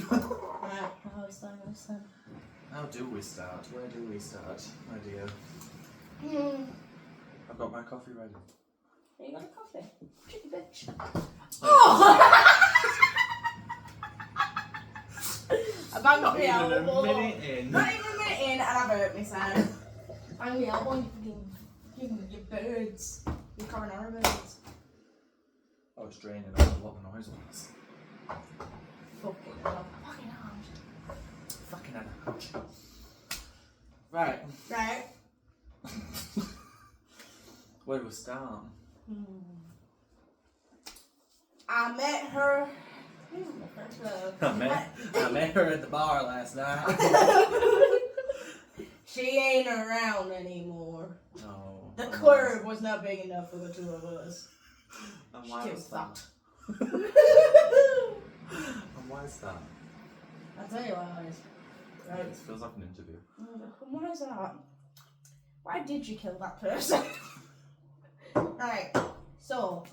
Right, how is that this then? How do we start? Where do we start, my dear? I've got my coffee ready. You got a coffee? Cheeky bitch. I banged Not my even elbow. a minute in. Not even a minute in, and I hurt myself. Banged my elbow and you your birds. Your coronary birds. Oh, it's draining. I don't know what the noise was. Fucking hell. Fucking hell. Fucking hell. Right. Right. Where do we start? I met her. I met her at the bar last night. She ain't around anymore. No. The curve was not big enough for the two of us. And She why was was that? fucked. And why is that? I'll tell you why. Right. It feels like an interview. Why is that? Why did you kill that person? Right, so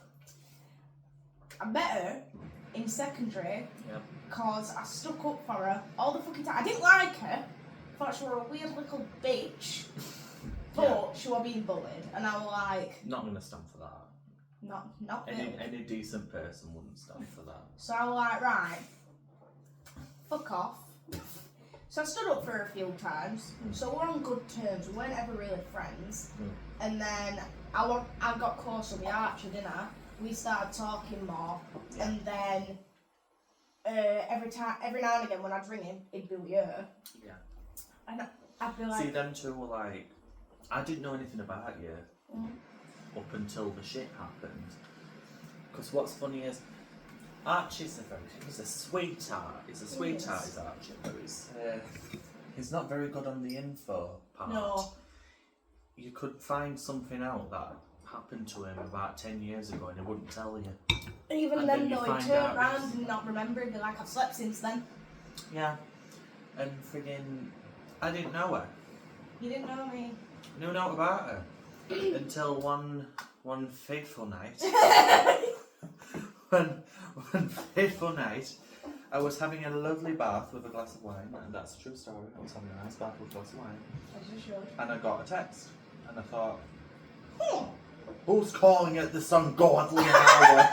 I met her in secondary because I stuck up for her all the fucking time. I didn't like her, thought she were a weird little bitch, but she was being bullied, and I was like, Not gonna stand for that. not really. Any decent person wouldn't stand for that. So I was like, right, fuck off. So I stood up for her a few times, so we're on good terms, we weren't ever really friends, and then I got closer with Archie, didn't I? We started talking more, and then every now and again when I'd ring him, he'd be with her. Yeah. And I'd be like... See, them two were like, I didn't know anything about you up until the shit happened. Because what's funny is, Archie's he's a sweetheart. He's a sweetheart, is Archie, but he's not very good on the info part. No. You could find something out that happened to him about 10 years ago and he wouldn't tell you. Even And then, then you though, find he'd turn out around it's- and not remember, he'd be like, I've slept since then. Yeah. And friggin', I didn't know her. You didn't know me. Knew not about her. Until one fateful night. one fateful night, I was having a lovely bath with a glass of wine, and that's a true story. I was having a nice bath with a glass of wine. As you should. And I got a text, and I thought, who's calling at this ungodly hour?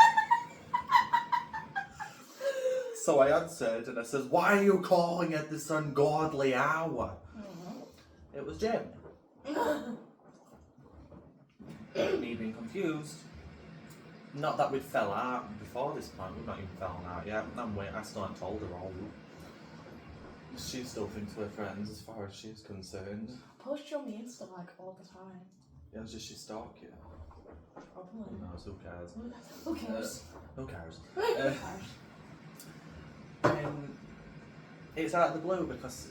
So I answered, and I said, why are you calling at this ungodly hour? It was Jim. Me being confused. Not that we'd fell out before this point, we've not even fallen out yet. I still haven't told her all. She still thinks we're friends as far as she's concerned. Post you on the Insta like all the time. Yeah, does she stalk you? Probably. Who knows, who cares? Who cares? Who cares? Who cares? It's out of the blue because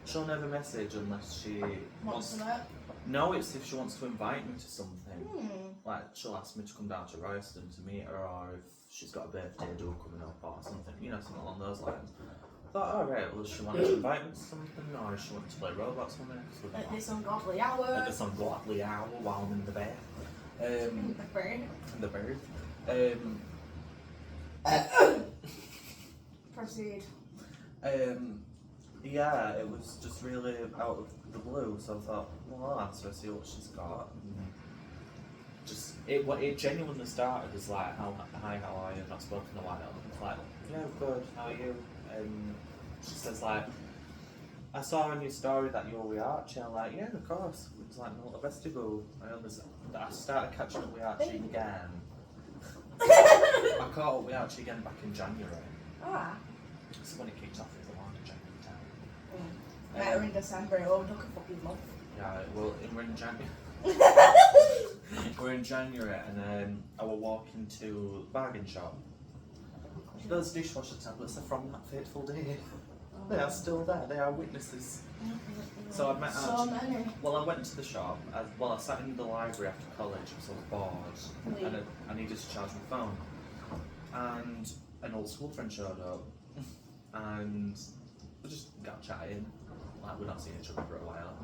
she'll never message unless she What's that? No, it's if she wants to invite me to something. Hmm. Like, she'll ask me to come down to Royston to meet her, or if she's got a birthday do coming up or something, something along those lines. I thought, alright, well, does she want to invite me to something, or does she want to play robots with me? At this ungodly hour. At this ungodly hour while I'm in the bed. The bird. In the bird. Proceed. Yeah, it was just really out of the blue, so I thought, well, I'll ask her, see what she's got. And it genuinely started as like, hi, how are you? I've not spoken in a while. It's like, yeah, good, how are you? And she says like, I saw in your story that you were with Archie. I'm like, yeah, of course. It was like, no, the vestibule. I started catching up with Archie again. I caught up with Archie again back in January. Ah. So when it kicked off, it was a long January time. Met her in December, it all took a fucking month. Yeah, well, we're in January. We're in January, and I was walking to the bargain shop. Those dishwasher tablets are from that fateful day. They are still there. They are witnesses. So I met So many. Well, I went to the shop. I sat in the library after college because I was bored, and I needed to charge my phone. And an old school friend showed up, and we just got chatting. Like, we'd not seen each other for a while.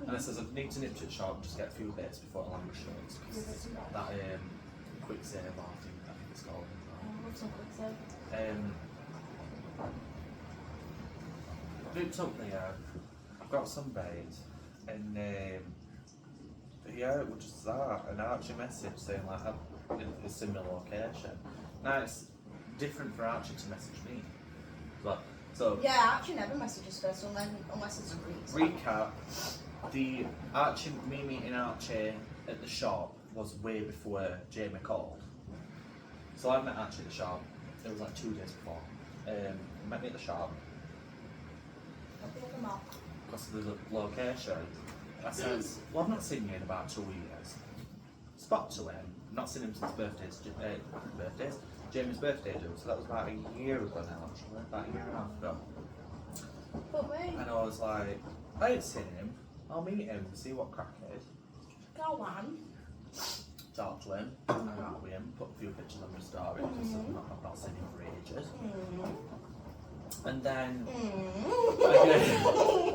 And I says, I need to nip to the shop and just get a few bits before the lamb shuts. Because that quick save, I think it's called. What's up, what's up? picked up there. I've got some bait, and yeah, it was just that. And Archie message saying like it's in my location. Now it's different for Archie to message me. But so Yeah, Archie never messages first unless it's agreed. recap: the Archie me meeting Archie at the shop was way before Jamie called. So I met Archie at the shop. It was like 2 days before. Met me at the shop. Because of the location. I says, well, I've not seen you in about 2 years. Spot to him. Not seen him since Jamie's birthday due. So that was about a year ago now, actually. About a year and a half ago. But wait, And I was like, I ain't seen him. I'll meet him, see what crack is. go on. Talk to him, hang out with him, put a few pictures on my story because I've not seen him for ages. And then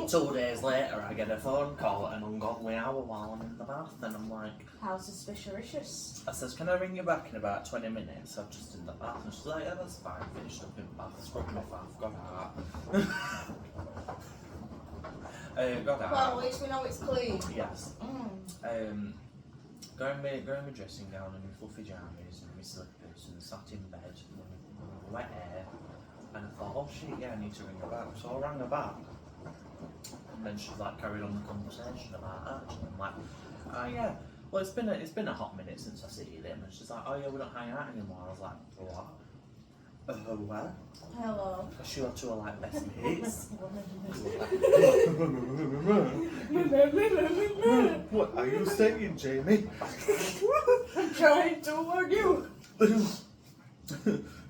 2 days later I get a phone call at an ungodly hour while I'm in the bath, and I'm like, How suspicious. I says, can I ring you back in about 20 minutes? I'm just in the bath. And she's like, yeah, that's fine. Finished up in the bath, scrubbed my bath, got out. Got out. Well, at least we know it's clean. Yes. Got in my dressing gown and my fluffy jammies and my slippers and sat in bed with my wet hair, and I thought, oh shit, yeah, I need to ring her back. So I rang her back, and then she's like carried on the conversation about Archie. I'm like, oh yeah, well it's been a hot minute since I seen him, and she's like, oh yeah, we don't hang out anymore. I was like, what? What? Hello. She or two are like best mates. What are you saying, Jamie? I'm trying to warn you.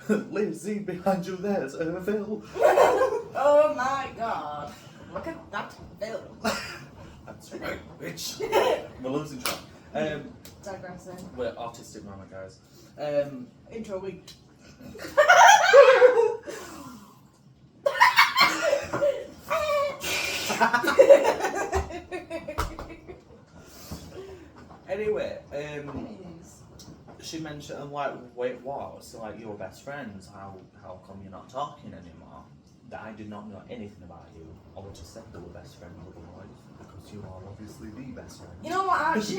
Lizzie, behind you there's Phil. Oh my god. Look at that film. That's right, bitch. We're losing track. Digressing. We're autistic mama, guys. Intro week. Anyway, she mentioned, I'm like, wait, what? So like, you're best friends. How come you're not talking anymore? That I did not know anything about you. I would just said they were best friends otherwise, because you are obviously the best friend. You know what, Archie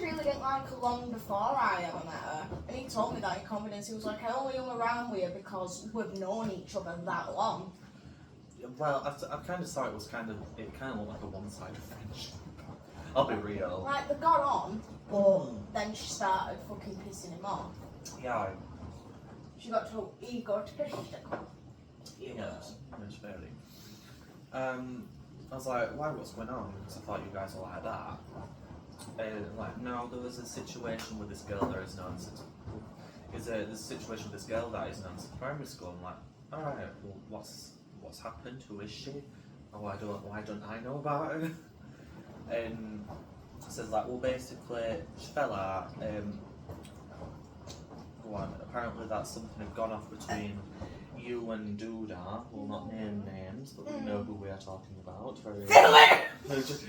really didn't like her long before I ever met her. And he told me that in confidence. He was like, I only hung around with her because we've known each other that long. Well, I kind of saw it kind of looked like a one-sided friendship. I'll be real. Like, they got on, but then she started fucking pissing him off. Yeah. She got too egotistical. Yes, fairly. I was like, why, what's going on? Because I thought you guys were like that. Like, no, there was a situation with this girl that is known since. There's a situation with this girl that is known since primary school. I'm like, alright, well, what's happened? Who is she? Oh, why don't I know about her? And says like, well, basically, she fell out. Apparently that's something had gone off between you and Duda. We'll not name names, but we know who we are talking about. Very.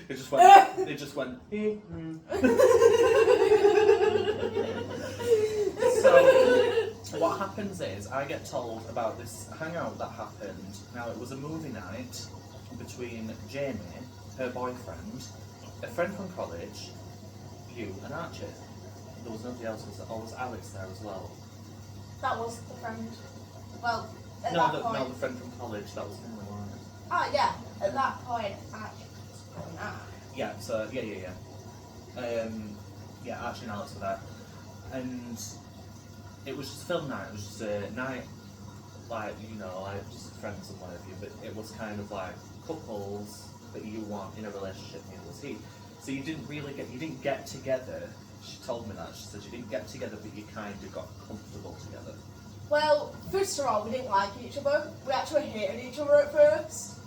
It just went. It just went. So what happens is I get told about this hangout that happened. Now it was a movie night between Jamie, her boyfriend, a friend from college, you, and Archie. There was nobody else. Or was Alex there as well? That was the friend. Well, at No, that the point. friend from college. That was him, wasn't it? Oh yeah. At that point, Archie was going out. Yeah. So yeah. Yeah, Archie and Alex were there, and it was just film night. It was just a night, like like just friends and whatever. But it was kind of like couples that you want in a relationship. Neither was he. So you didn't get together. She told me that. She said you didn't get together, but you kind of got comfortable together. Well, first of all, we didn't like each other. We actually hated each other at first.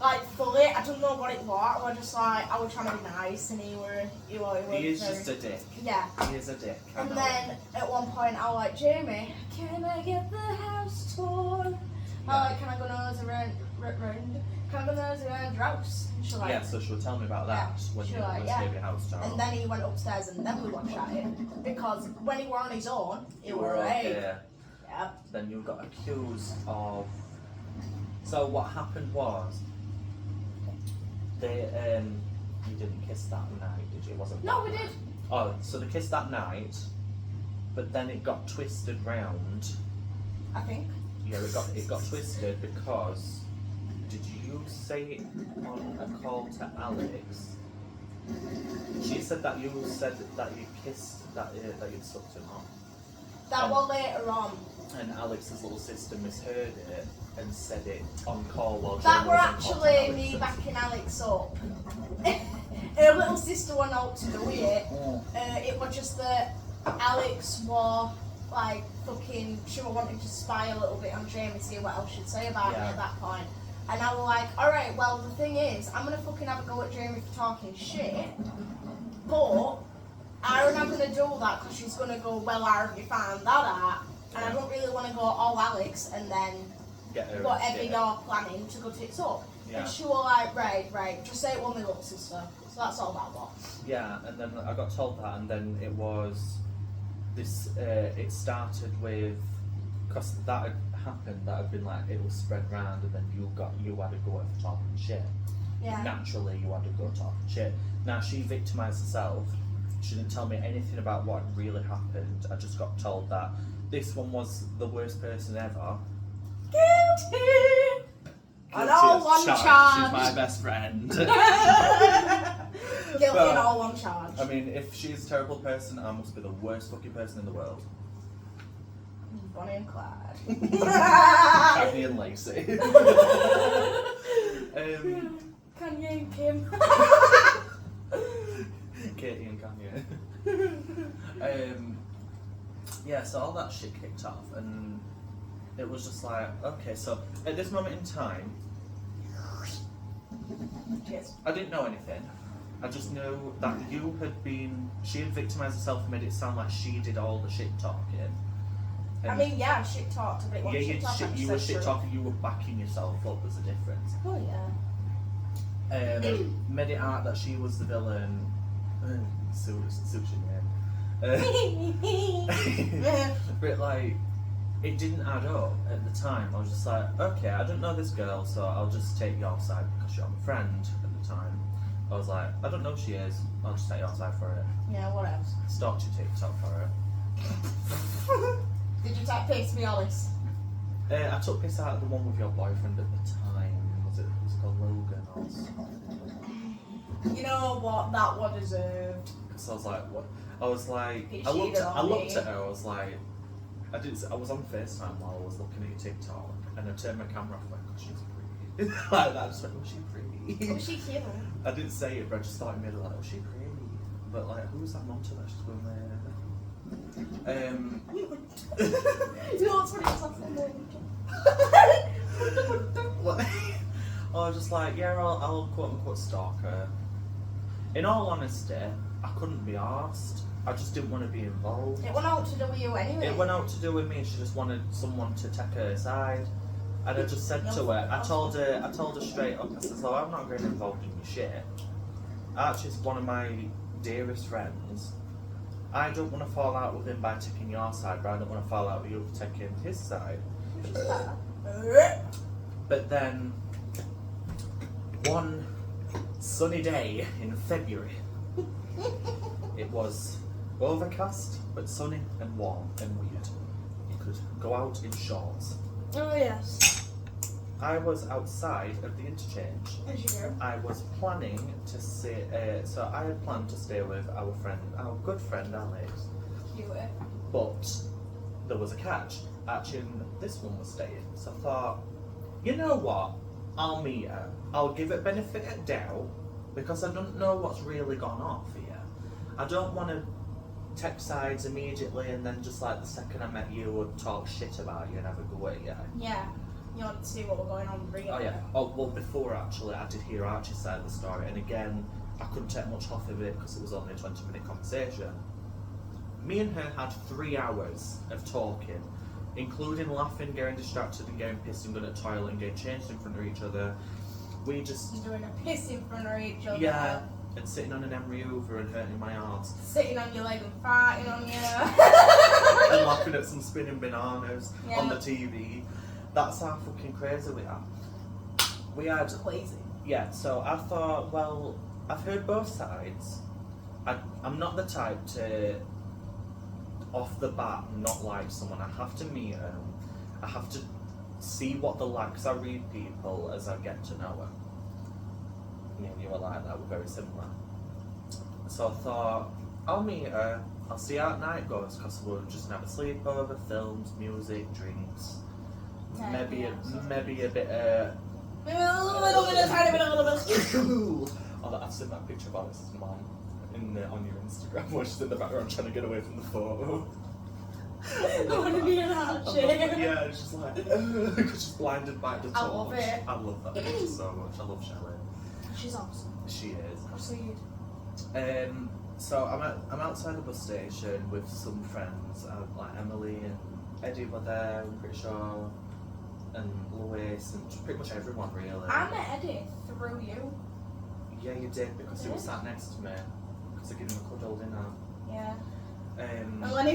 Like, fully. I don't know what it was. We're just like, I was trying to be nice, and he was He is very, just a dick. Yeah. He is a dick. I And know. then, at one point, I was like, Jamie, can I get the house tour? I was like, can I go nose around, can I go nose around your house? And she's like, Yeah, so she'll tell me about that when sure, you was yeah. baby house tour. and then he went upstairs and then we watched at it. Because when he were on his own, it you were were right. okay. Yeah. Then you got accused of So what happened was, they you didn't kiss that night, did you? Wasn't No, that we night? did. Oh, so they kissed that night, but then it got twisted round. I think. Yeah, it got twisted because did you say on a call to Alex? She said that you said that you kissed that you'd sucked him off. That one later on. And Alex's little sister misheard it and said it on call while That Jamie were was on call to actually Alex me and- backing Alex up. Her little sister went out to do it. It was just that Alex was like fucking, she was wanting to spy a little bit on Jamie, see what else she'd say about me Yeah. at that point. And I was like, alright, well the thing is, I'm gonna fucking have a go at Jamie for talking shit, but I'm not gonna do that because she's gonna go, well, how have you found that out? And I don't really want to go all Alex and then Get her whatever shit. you're planning to go tits up. Yeah. And she was like, right, just say it was my little sister. So that's all that was. Yeah, and then I got told that, and then it was this. It started with because that had happened. That had been like it was spread round, and then you had to go for talking shit. Yeah. Naturally, you had to go talking shit. Now she victimised herself. She didn't tell me anything about what really happened. I just got told that this one was the worst person ever. Guilty! On all Guilty one as charged. charge. She's my best friend. Guilty But- on all one charge. I mean, if she's a terrible person, I must be the worst fucking person in the world. Bonnie and Clyde. Cagney and Lacey. Kanye and Kim. Katie and Kanye. Yeah, so all that shit kicked off, and it was just like, okay, so at this moment in time, Cheers. I didn't know anything. I just knew that she had victimised herself and made it sound like she did all the shit talking. I And mean, yeah, shit talked, but it wasn't shit talk. you were shit talking, you were backing yourself up, there's a difference. Oh, yeah. Made it out that she was the villain. Sushi man. But like, it didn't add up at the time. I was just like, okay, I don't know this girl, so I'll just take your side because you're my friend at the time. I was like, I don't know who she is, I'll just take your side for it. Yeah, what else? Stalked your TikTok for her. Did you take pics, be honest? I took piss out of the one with your boyfriend at the time. Was it called Logan or something? You know what? That one deserved. Because I was like, what? I was like, He I looked cheated on at me. her, I was like, I was on FaceTime while I was looking at your TikTok, and I turned my camera off, like, oh, she's pretty. Like that, I just went, oh, she's pretty. Was she cute? I didn't say it, but I just thought in the middle, like, oh, she's pretty. But like, who's that monster that she's going there? You know what's funny? It's like What? I was just like, yeah, I'll quote unquote stalk her. In all honesty, I couldn't be arsed. I just didn't want to be involved. It went out to do with you anyway. It went out to do with me. She just wanted someone to take her aside, and I just said to her, I told her straight up. I said, "Oh, I'm not getting involved in your shit. Archie's one of my dearest friends. I don't want to fall out with him by taking your side, but I don't want to fall out with you for taking his side." But then, one sunny day in February, it was overcast but sunny and warm and weird. You could go out in shorts. Oh yes. I was outside of the interchange. As you do. I was planning to stay. So I had planned to stay with our good friend Alex. You were. But there was a catch. Actually, this one was staying. So I thought, you know what? I'll meet her. I'll give it benefit of doubt because I don't know what's really gone off here. I don't want to take sides immediately and then just like the second I met you would talk shit about you and have a go at you. Yeah. You want to see what was going on really? Oh yeah. Oh well, before actually, I did hear Archie's side of the story, and again, I couldn't take much off of it because it was only a 20-minute conversation. Me and her had 3 hours of talking, including laughing, getting distracted, and getting pissed and going to the toilet and getting changed in front of each other. We just Just doing a piss in front of each other. yeah, and sitting on an Emery Hoover and hurting my arms, Sitting on your leg and farting on you. and laughing at some spinning bananas Yeah. on the TV. That's how fucking crazy we are. We had, Crazy. yeah, so I thought, well, I've heard both sides. I'm not the type to, off the bat, not like someone. I have to meet them. I have to see what they're like, because I read people as I get to know them. Me and you are like that, we're very similar. So I thought, I'll meet her, I'll see how night goes, because we'll just have a sleepover, films, music, drinks, maybe a bit of... A little bit of tiny bit of Oh, I've seen that picture of Alex's mum on your Instagram where she's in the background trying to get away from the photo. I want to be an Archie. Yeah, she's like, because she's blinded by the torch. I love it. I love that picture so much. I love Shelley. She's awesome. She is. Proceed. So I'm outside the bus station with some friends. Like Emily and Eddie were there, I'm pretty sure, and Louise and pretty much everyone really. I met Eddie through you. Yeah, you did, because he was sat next to me. Because I gave him a cuddle, didn't I? Yeah. And when I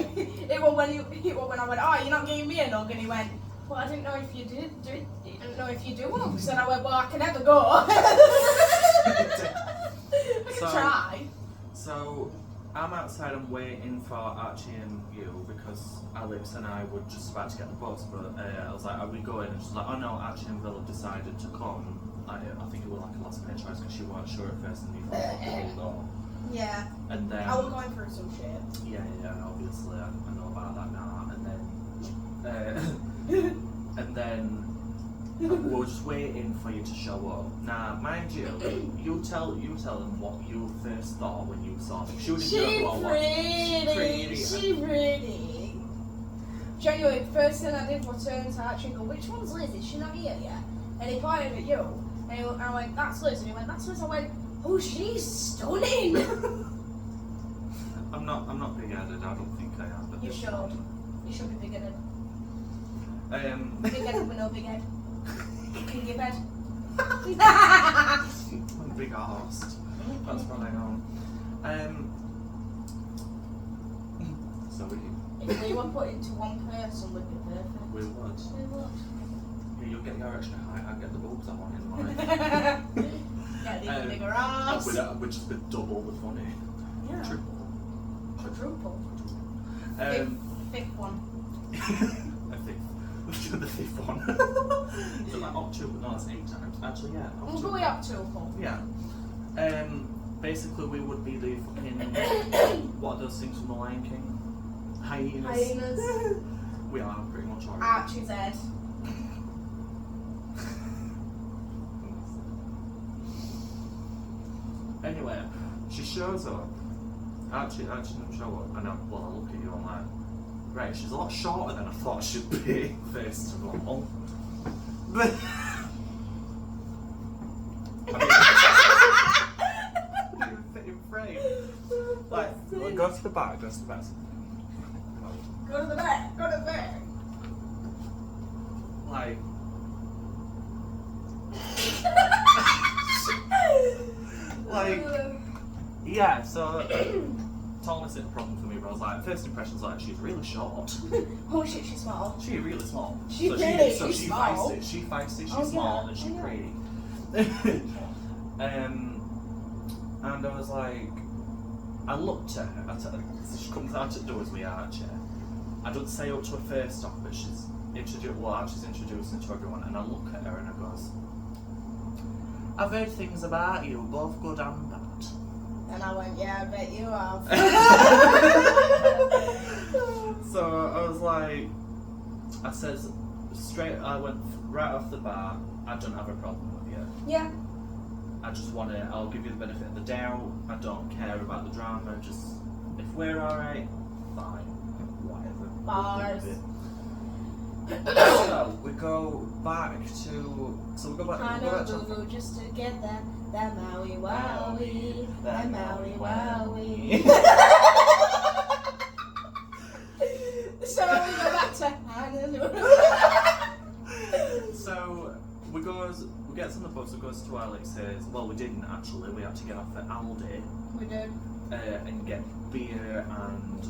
went, oh, you're not giving me a nog, and he went, well, I didn't know if you did. I didn't know if you do nugs. And I went, well, I can never go. I can try. So I'm outside, I'm waiting for Archie and you, because Alex and I were just about to get the bus, but I was like, are we going? And she's like, oh no, Archie and Will have decided to come. I think it was like a last minute choice, because she weren't sure at first, and you thought they will go. Yeah. And then I was going through some shit. Yeah, obviously I know about that now. And then we were just waiting for you to show up. Now, mind you, you tell them what you first thought when you saw them. She pretty. Genuinely, first thing I did was turn to Archie and go, which one's Liz? Is she not here yet? And he pointed at you, and I went, that's Liz. And he went, that's Liz. I went, oh, she's stunning. I'm not big-headed. I don't think I am. But You should. You should be big-headed. Big-headed with no big head. Can you give head? I'm big-arsed. That's what I am. So if we were put into one person, we'd be perfect. we would. We would. Yeah, you'll get your extra height. I get the boobs I want in life. Get the bigger ass. We'd just be double the funny. Yeah. Triple. Quadruple. Fifth one. The fifth one. So like octuple, no, that's 8 times. Actually, yeah. We'll go octuple. Yeah. Basically, we would be the fucking what are those things from The Lion King? Hyenas. We are pretty much already. Archie's head. Anyway, she shows up. Archie didn't show up, and I look at you, I'm like, right, she's a lot shorter than I thought she'd be, first of all. But I didn't even fit in frame. Like, go to the back, go to the back. Go to the back, go to the back. Like, yeah, so tallness isn't a problem for me, but I was like, first impression's like, she's really short. Oh shit, she's small. She's really small. She's She's small. She's feisty, she's Oh, small, yeah, and she's yeah. pretty. And I was like, I looked at her, she comes out at doors with Archie. I don't say up to her first off, but she's introducing to everyone, and I look at her and I goes, I've heard things about you, both good and bad. And I went, yeah, I bet you have. So I was like, I says straight, I went right off the bat, I don't have a problem with you. Yeah. I just want to, I'll give you the benefit of the doubt. I don't care about the drama, just, if we're alright, fine, whatever. Bars. So we go back to, Honolulu just to get that Maui Wowie, that Maui Wowie. So we go back to Honolulu. So we get on the bus, it goes to Alex's, well we didn't actually, we had to get off at Aldi. We did. And get beer and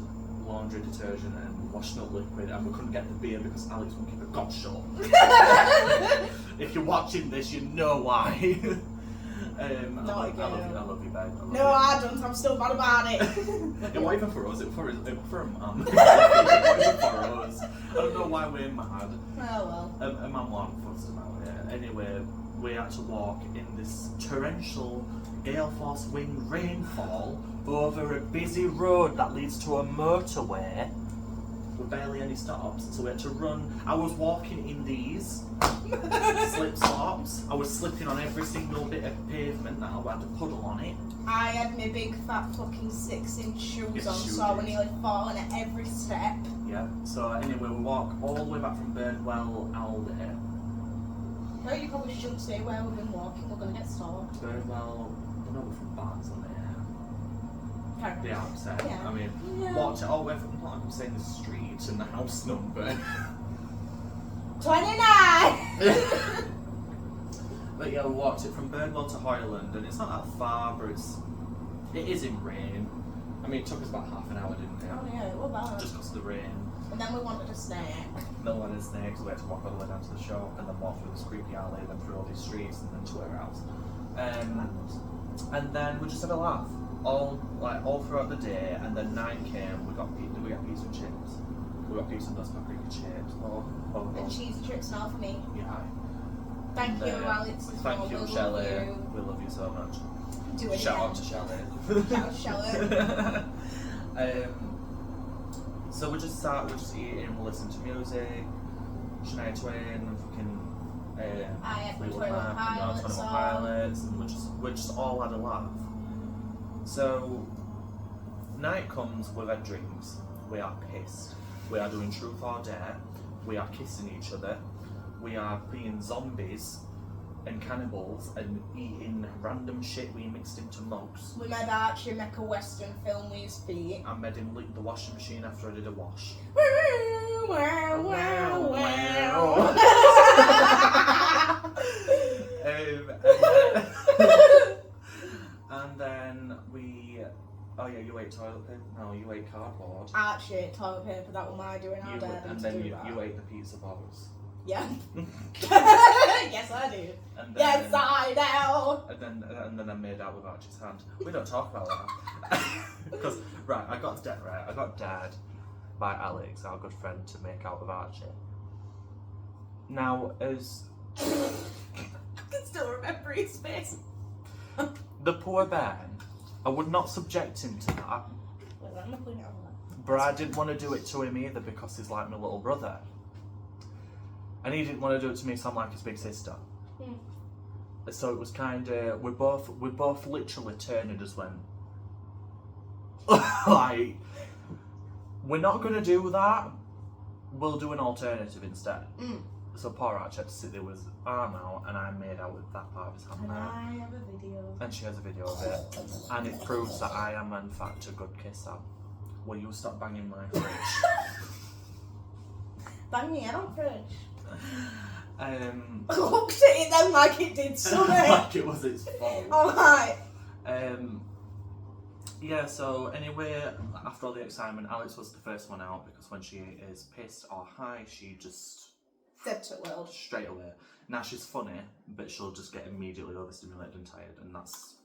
laundry detergent and washing up liquid, and we couldn't get the beer because Alex wouldn't keep a god shut. If you're watching this, you know why. I love you, babe. I love No, you. I don't. I'm still mad about it. It wasn't even for us, it was for a mum. It wasn't for us. I don't know why we're mad. Oh well. A mum wasn't fussed about it. Anyway, we had to walk in this torrential gale force wind rainfall over a busy road that leads to a motorway with barely any stops. So we had to run. I was walking in these slip slops. I was slipping on every single bit of pavement that I had to puddle on it. I had my big fat fucking 6-inch shoes Yes, on, you so I was did. nearly falling at every step. Yeah. So anyway, we walk all the way back from Burnwell, Alder. No, you probably shouldn't say where we've been walking. We're gonna get stopped. Burnwell, I know we're from Barnsley. Apparently. Yeah, I'm saying. Yeah. I mean, Yeah. watch it all the way from, not like I'm saying the street and the house number. 29. But yeah, we walked it from Burnwell to Hoyland, and it's not that far, but it is in rain. I mean, it took us about half an hour, didn't it? Oh yeah, what about it? Just because of the rain. And then we wanted a snack. No one is there because we had to walk all the way down to the shop and then walk through this creepy alley, then through all these streets and then to our house. And then we just had a laugh all throughout the day. And then night came. We got pizza and chips. We got pizza and those paprika chips. And cheesy trips now for me. Yeah. Thank And, you, Alex. as Thank well. you, We love Shelley. you. We love you so much. Do it Shout again. out to Shelley. Shout out Shelley. So we just sat, we just eating, we listened to music, Shania Twain, fucking I had Fleetwood 21 Mac, Pilots 21 on. Pilots, and we just all had a laugh. So night comes, we've had drinks, we are pissed, we are doing truth or dare, we are kissing each other, we are being zombies and cannibals and eating random shit we mixed into mugs. We made Archie make a western film with his feet. I made him lick the washing machine after I did a wash. Wow, wow, wow. And then we. Oh yeah, you ate toilet paper. No, you ate cardboard. Archie, toilet paper, that was my doing. I dared him And to then do that. you ate the pizza box. Yeah. Yes, I did. And then, Yes, I do. And then I made out with Archie's hand. We don't talk about that. Because I got dared by Alex, our good friend, to make out with Archie. Now, as I can still remember his face. the poor man, I would not subject him to that, Wait, let me clean it up. but I didn't want to do it to him either because he's like my little brother. And he didn't want to do it to me, so I'm like his big sister. Hmm. So it was kind of, we both literally turned and just went, like, we're not going to do that, we'll do an alternative instead. Mm. So poor Arch had to sit there with his arm out, and I made out with that part of his hand And out. I have a video. And she has a video of it, and it proves that I am in fact a good kisser. Will you stop banging my fridge? Bang me head on fridge. I looked at it then like it did something. like it was its fault. Alright. Yeah, so anyway, after all the excitement, Alex was the first one out because when she is pissed or high, she just Dead to the world. straight away. Now she's funny, but she'll just get immediately overstimulated and tired, and that's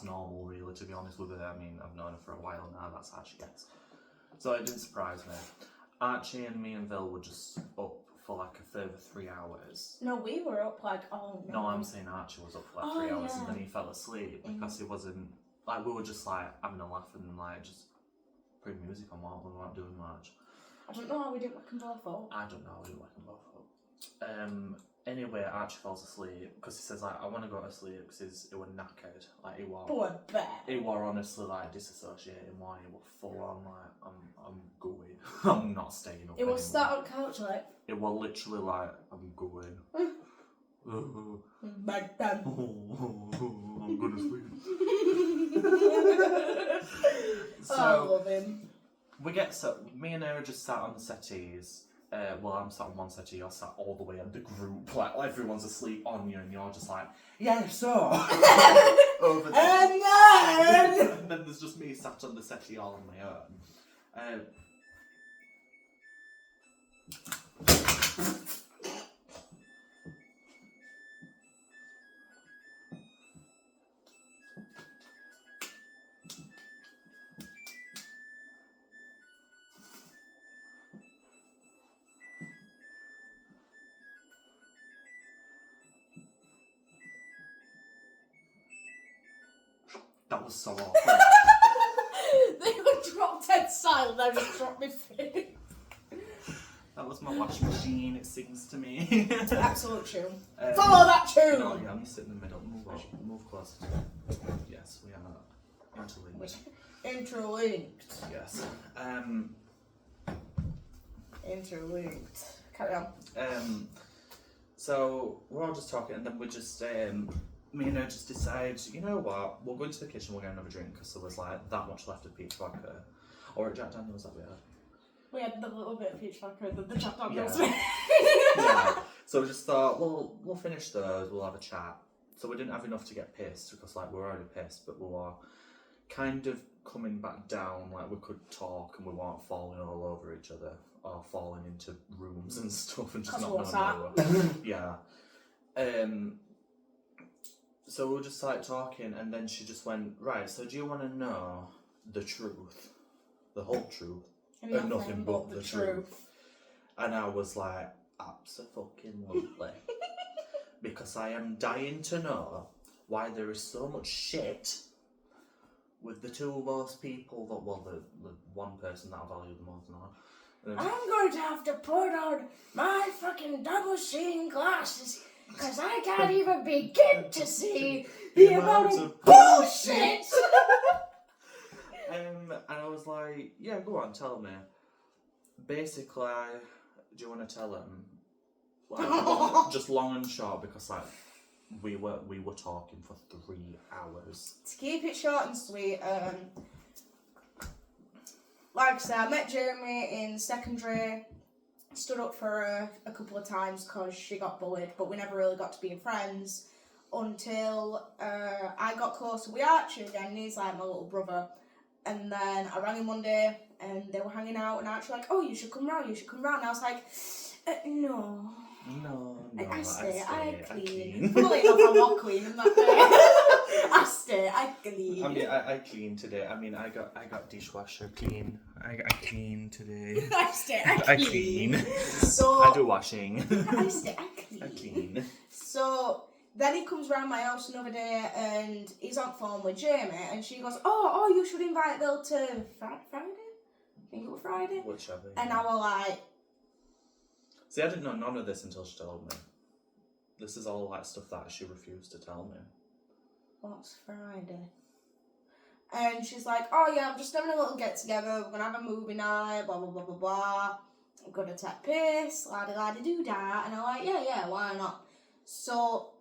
normal, really, to be honest with her. I mean, I've known her for a while now, that's how she gets. So it didn't surprise me. Archie and me and Vil were just up for like a further 3 hours. No, we were up like, oh no. No, I'm saying Archie was up for like 3 hours yeah. and then he fell asleep because he wasn't, like, we were just like having a laugh and like just putting music on while we weren't doing much. I don't know how we didn't wake them both up. I don't know, we didn't wake them both up. Anyway, Archie falls asleep because he says like, I want to go to sleep because he was knackered. Like he was. Poor bear. He were honestly like disassociating while he was full on like, I'm going. I'm not staying up It was anymore. sat on couch like, It was literally like, I'm going. back then. I'm gonna sleep. Oh, I love him. Me and her are just sat on the settees. Well, I'm sat on one settee, you're sat all the way in the group, like everyone's asleep on you, and you're just like, yeah, so over there. And then there's just me sat on the settee all on my own. was so awkward. They would drop dead silent. I just dropped my face. That was my washing machine. It sings to me. Absolute tune. Follow that tune. No, yeah, I'm sit in the middle. Move closer. Yes, we are interlinked. Interlinked. Yes. Interlinked. Carry on. So we're all just talking, and then we just me and her just decide, you know what, we'll go into the kitchen, we'll get another drink, because there was like that much left of peach vodka. Or Jack Daniels that we had. We had the little bit of peach vodka that the Jack Daniels Yeah. Yeah. So we just thought, well, we'll finish those, we'll have a chat. So we didn't have enough to get pissed, because like we were already pissed, but we were kind of coming back down, like we could talk and we weren't falling all over each other or falling into rooms and stuff and just not knowing where we were. Yeah. So we were just like talking, and then she just went, right, so do you want to know the truth? The whole truth? And nothing but the truth. And I was like, abso-fucking-lutely. Because I am dying to know why there is so much shit with the two most people that, well, the one person that I value the most now. I'm going to have to put on my fucking double-seeing glasses because I can't even begin to see the amount of bullshit! And I was like, yeah, go on, tell me. Basically, do you want to tell him? Like, just long and short, because like we were talking for 3 hours. To keep it short and sweet, like I said, I met Jeremy in secondary, stood up for her a couple of times because she got bullied, but we never really got to being friends until I got closer with Archie again. He's like my little brother. And then I rang him one day and they were hanging out, and Archie was like, oh, you should come round. And I was like, no. No, I clean. Funnily enough, I'm not cleaning that day. I clean. I mean, I clean today. I mean, I got dishwasher clean. I clean today. I clean. So I do washing. I clean. So then he comes round my house another day and he's on phone with Jamie, and she goes, oh, you should invite Bill to Friday? I think it was Friday. Whichever. And I was like, see, I didn't know none of this until she told me. This is all like stuff that she refused to tell me. What's Friday? And she's like, oh yeah, I'm just having a little get together, we're gonna have a movie night, blah blah blah blah blah. I'm gonna take piss, la do that. And I'm like, yeah, why not? So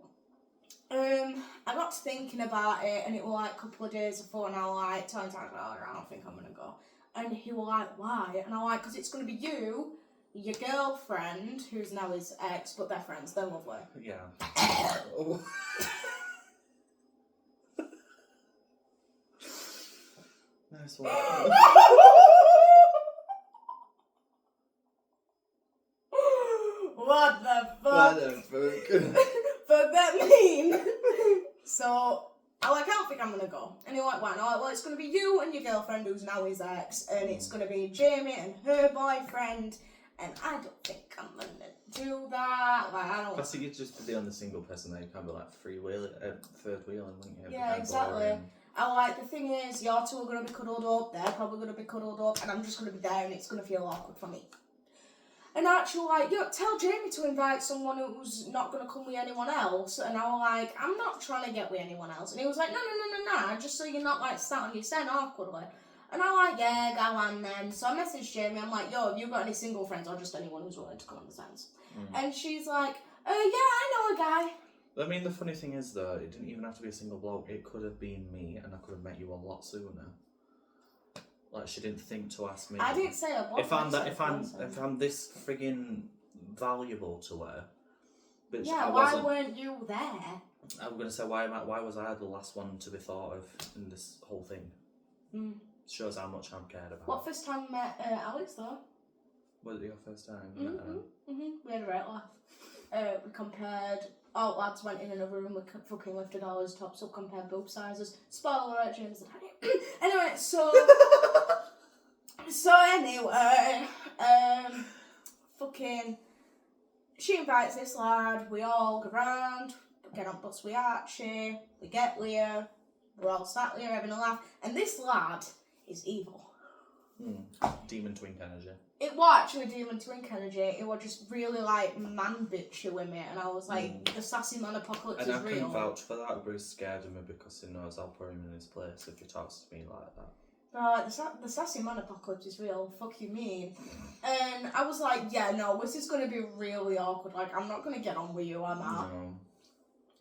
I got to thinking about it, and it was like a couple of days before, and I was like, telling Tyler, I don't think I'm gonna go. And he was like, why? And I was like, because it's gonna be you, your girlfriend, who's now his ex, but they're friends, they're lovely. Yeah. Nice one. What the fuck? But that mean? So I don't think I'm gonna go. And he went, why not? Well, it's gonna be you and your girlfriend, who's now his ex, and it's gonna be Jamie and her boyfriend. And I don't think I'm gonna do that. Like, I don't. Plus, you'd just be the only single person that you can be like third wheeling, wouldn't you? Yeah, exactly. I like, the thing is, your two are gonna be cuddled up, they're probably gonna be cuddled up, and I'm just gonna be there, and it's gonna feel awkward for me. And actually, like, tell Jamie to invite someone who's not gonna come with anyone else. And I was like, I'm not trying to get with anyone else. And he was like, no, just so you're not like sat on your stand awkwardly. And I was like, yeah, go on then. So I messaged Jamie, I'm like, yo, have you got any single friends or just anyone who's willing to come on the stands? And she's like, yeah, I know a guy. I mean, the funny thing is, though, it didn't even have to be a single bloke. It could have been me, and I could have met you a lot sooner. Like, she didn't think to ask me. I didn't say a bloke. If I'm this friggin' valuable to her, but yeah, why weren't you there? I'm gonna say why was I the last one to be thought of in this whole thing? Shows how much I'm cared about. What first time you met Alex though? Was it your first time? We had a right laugh. We compared. Oh, lads went in another room. We fucking lifted all his tops up, compared boob sizes. Spoiler alert, James had it. Anyway, so anyway, fucking, she invites this lad. We all go round, get on bus with Archie. We get Leah. We're all sat there having a laugh, and this lad is evil. Demon twink energy. It was actually demon twink energy. It was just really like man bitchy with me, and I was like, the sassy man apocalypse And is I real. can vouch for that, but he's scared of me because he knows I'll put him in his place if he talks to me like that. The sassy man apocalypse is real. Fuck you mean? And I was like, yeah, no, this is gonna be really awkward. Like, I'm not gonna get on with you, am I? No.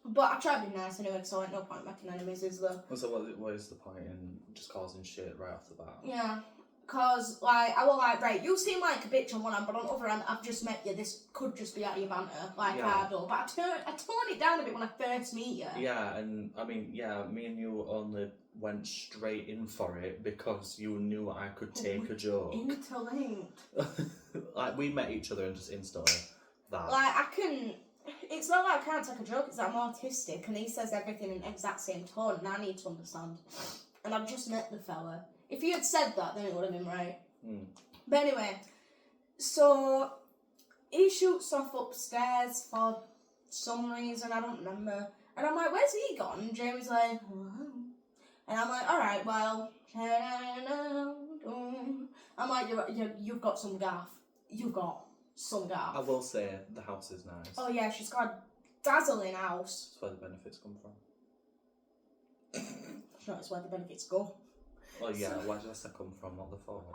But I tried to be nice anyway, so I no point making enemies, is there? So what is the point in just causing shit right off the bat? Yeah. Cause like I was like, right, you seem like a bitch on one hand, but on the other hand, I've just met you. This could just be out of your banter, like I do. But I toned it down a bit when I first meet you. Yeah, and I mean, me and you only went straight in for it because you knew I could take a joke. Interlinked. Like we met each other and just instantly that. Like I can. It's not like I can't take a joke. It's that I'm autistic, and he says everything in the exact same tone, and I need to understand. And I've just met the fella. If he had said that, then it would have been right. But anyway, so he shoots off upstairs for some reason, I don't remember. And I'm like, where's he gone? And Jamie's like, and I'm like, alright, well, I'm like, you've got some gaff. You've got some gaff. I will say, the house is nice. Oh yeah, she's got a dazzling house. That's where the benefits come from. That's where the benefits go. Oh yeah, where did I say come from, not the fault?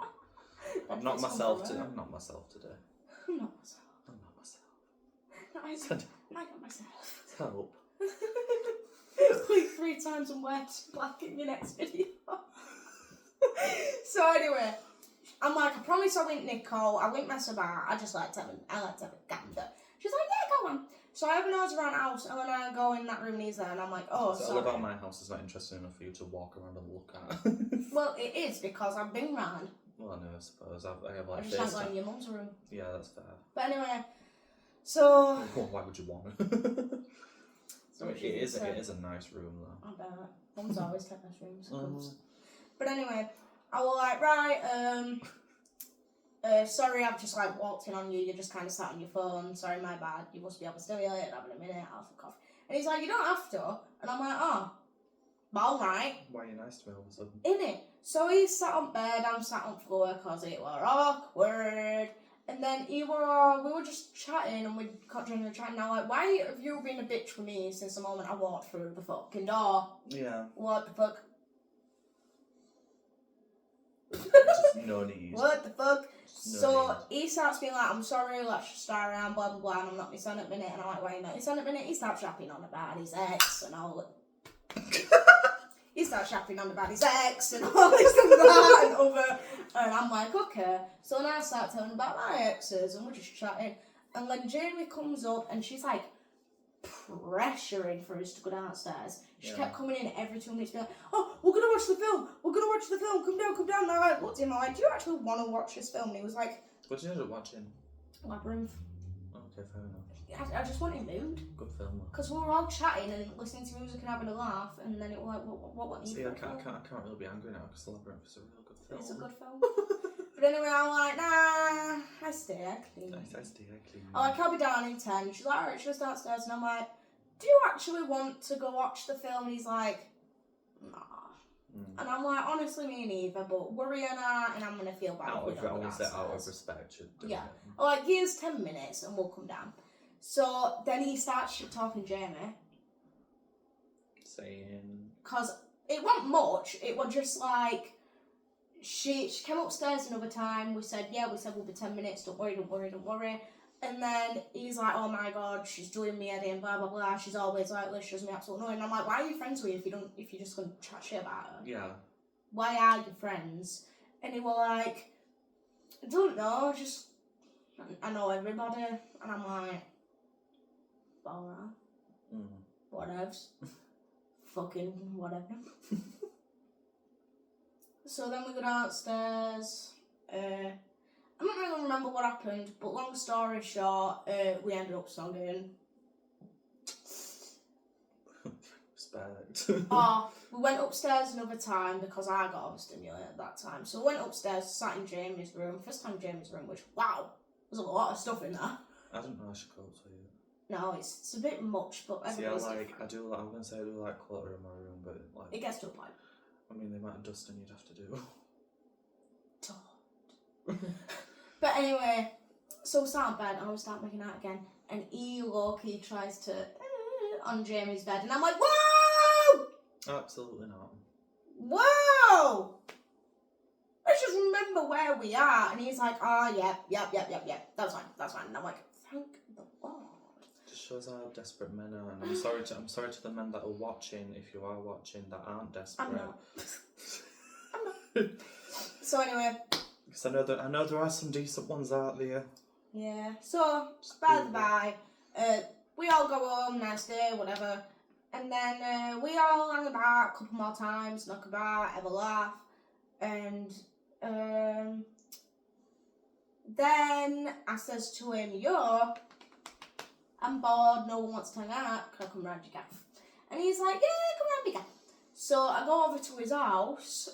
I'm not myself today. I'm not myself today. I'm not myself. I'm not myself. No, I'm not myself. Help. Click 3 times and wear black in your next video. So anyway, I'm like, I promise I won't nickel, I won't mess about, I like to have a gander. She's like, yeah, go on. So I have a nose around the house, and then I go in that room and he's there, and I'm like, oh, so sorry. all about my house is not interesting enough for you to walk around and look at. Well, it is, because I've been round. Well, I know, I suppose. I have like I just like going in your mum's room. Yeah, that's fair. But anyway, so... Why would you want it? So it is a nice room though. I bet. Mum's always kept nice rooms. But anyway, I was like, right, sorry, I've just like walked in on you. You just kind of sat on your phone. Sorry, my bad. You must be overstimulated. Having a minute. I'll fuck off. And he's like, you don't have to. And I'm like, oh, all right. Why are you nice to me all of a sudden? Innit? So he sat on bed. I'm sat on floor because it were awkward. And then we were just chatting, and we got genuinely chatting. Now, like, why have you been a bitch with me since the moment I walked through the fucking door? Yeah. What the fuck? Just no need. What the fuck? No So need. he starts being like, I'm sorry, let's just start around, blah blah blah, and I'm not my son at minute, and I'm like, why are you not your son at minute? He starts yapping on about his ex and all he starts yapping on about his ex and all this and that and other, and I'm like, okay. So then I start telling him about my exes, and we're just chatting, and then Jamie comes up, and she's like pressuring for us to go downstairs. She kept coming in every 2 minutes, being like, oh, we're gonna watch the film, come down. And I looked at him, I'm like, do you actually want to watch this film? And he was like, what did you end up watching? Labyrinth. Okay, fair enough. I just wanted mood. Good film though. Because we were all chatting and listening to music and having a laugh, and then it was like, what See, I can't really be angry now because The Labyrinth is a real good film. It's a good film. But anyway, I'm like, nah, I stay clean. I stay clean. I'm like, I'll be down in 10. She's like, alright, she goes downstairs, and I'm like, do you actually want to go watch the film? And he's like, nah. And I'm like, honestly, me neither, but worry or not, and I'm going to feel bad. Out of respect. Yeah. I'm like, here's 10 minutes, and we'll come down. So then he starts talking Jamie. Saying... Because it wasn't much, it was just like, she came upstairs another time, we said we'll be 10 minutes, don't worry. And then he's like, oh my god, she's doing me head in, blah blah blah, she's always like this, she does me absolutely annoying. And I'm like, why are you friends with her if you're just gonna chat shit about her? Yeah. Why are you friends? And he was like, I don't know, just I know everybody. And I'm like, alright. Whatevs. Fucking whatever. So then we go downstairs. I don't really remember what happened, but long story short, we ended up snogging. Respect. We went upstairs another time because I got overstimulated at that time. So we went upstairs, sat in Jamie's room. First time in Jamie's room, which, wow, there's a lot of stuff in there. I didn't know I should go to you. No, it's a bit much, but See, everybody's I'm different. gonna say I do like clutter in my room, but like, It gets to a point. I mean, the amount of dusting you'd have to do. But anyway, so we start in bed and we start making out again, and low-key tries to on Jamie's bed, and I'm like, whoa! Absolutely not. Whoa! Let's just remember where we are. And he's like, oh, yep. That's fine. And I'm like, thank the Lord. Just shows how desperate men are, and I'm sorry to the men that are watching, if you are watching, that aren't desperate. I'm not. So anyway. Because I know there are some decent ones out there. Yeah. So, by the by, we all go home, nice day, whatever. And then we all hang about a couple more times, knock about, have a laugh. And then I says to him, yo, I'm bored, no one wants to hang out, can I come round your gaff? And he's like, yeah, come round my gaff. So I go over to his house.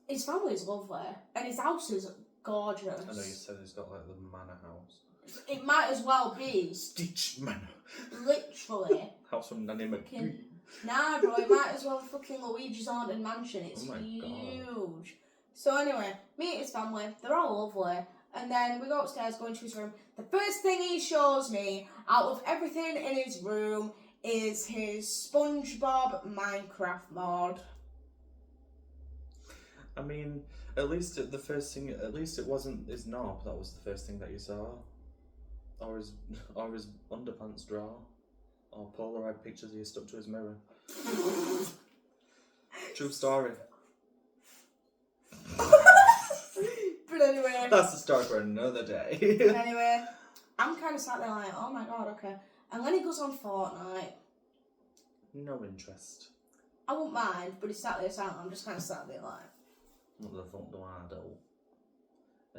His family's lovely, and his house is gorgeous. I know you said he's got like the manor house. It might as well be. Stitch Manor. Literally. House from Nanny McGee. Nah, bro, it might as well be fucking Luigi's Haunted Mansion. It's huge. God. So anyway, meet his family. They're all lovely. And then we go upstairs, go into his room. The first thing he shows me, out of everything in his room, is his SpongeBob Minecraft mod. I mean, at least it wasn't his knob that was the first thing that you saw. Or his underpants drawer. Or Polaroid pictures he stuck to his mirror. True story. But anyway. That's the story for another day. Anyway, I'm kind of sat there like, oh my god, okay. And then he goes on Fortnite. No interest. I wouldn't mind, but he sat there silent. I'm just kind of sat there like, what the fuck do I do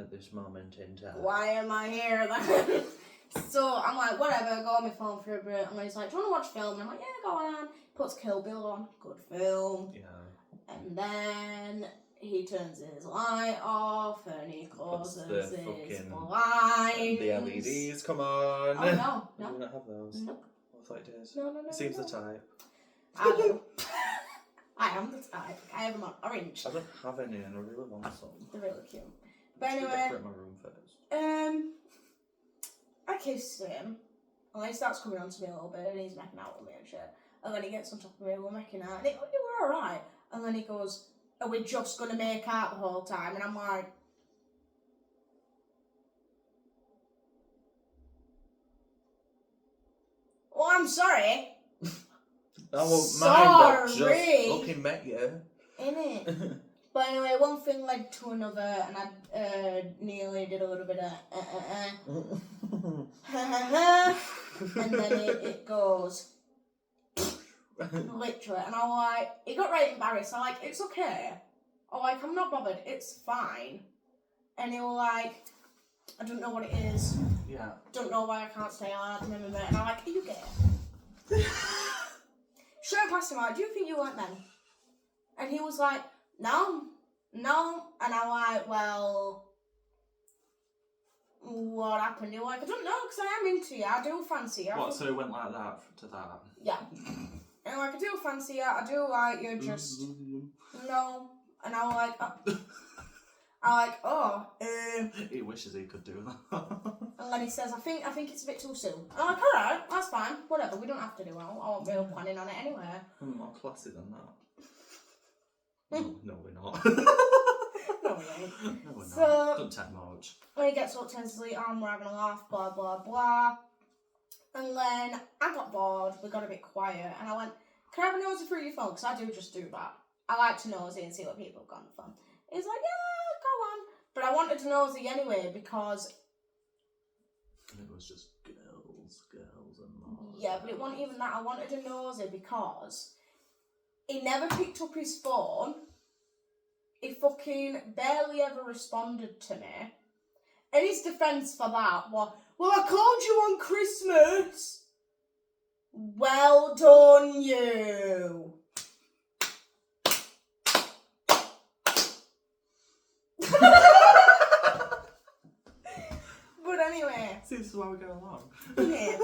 at this moment in time? why am I here then? So I'm like, whatever, go on my phone for a bit. And he's like, do you want to watch film? And I'm like, yeah, go on. Puts Kill Bill on, good film. Yeah. And then he turns his light off and he closes his blinds. The LEDs come on. Oh no. You don't have those? Nope. I thought you did. No. Seems the type. I do. I am the type. I have them on orange. I don't have any and I really want some. They're really cute. But Should we anyway, decorate my room first? I kissed him, and then he starts coming on to me a little bit, and he's making out with me and shit. And then he gets on top of me, we're making out, and we were alright. And then he goes, are we just going to make out the whole time? And I'm like, well, I'm sorry. I won't mind that Sorry. just looking at you. Innit? But anyway, one thing led to another, and I nearly did a little bit of and then it goes literally, and I'm like, he got really embarrassed. I'm like, it's okay. I'm like, I'm not bothered. It's fine. And he was like, I don't know what it is. Yeah. Don't know why I can't stay hard. And I'm like, are you gay? Should I pass him out? Do you think you weren't then? And he was like, no. And I'm like, well, what happened? You're like, I don't know, because I am into you. I do fancy you. What, so it went like that to that? Yeah. And like, I do fancy you. I do like you, just, no. And I'm like, He wishes he could do that. And then he says, I think it's a bit too soon. And I'm like, alright, that's fine. Whatever, we don't have to do it. I won't be planning on it anyway. I'm more classy than that. No, we're not. No, we ain't. No, we're So, not. Don't take much. When he gets up, turns to sleep, we're having a laugh, blah, blah, blah. And then I got bored, we got a bit quiet, and I went, can I have a nosy through your phone? Because I do just do that. I like to nosy and see what people have got on the phone. He's like, yeah, go on. But I wanted to nosy anyway, because... It was just girls and more. Yeah, but it wasn't even that. I wanted a nosy because he never picked up his phone. He fucking barely ever responded to me. In his defence for that was, well, I called you on Christmas. Well done, you. But anyway. See, this is how we get along. Yeah,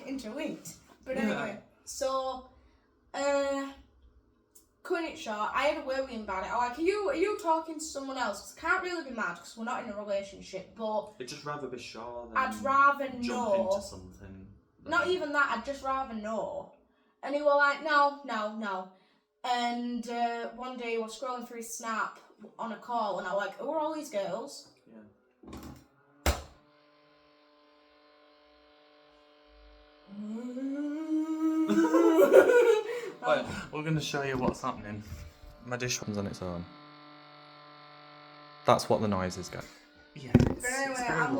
interlinked. But Yeah. anyway, so, cutting it short, I had a word with him about it. I'm like, are you talking to someone else? 'Cause I can't really be mad because we're not in a relationship, but I'd just rather be sure than I'd rather jump know. into something. Not even that, I'd just rather know. And he was like, no. And one day I was scrolling through his Snap on a call and I was like, who are all these girls? Yeah. Wait, we're going to show you what's happening. My dish runs on its own. That's what the noises get. Yeah. But anyway, I'm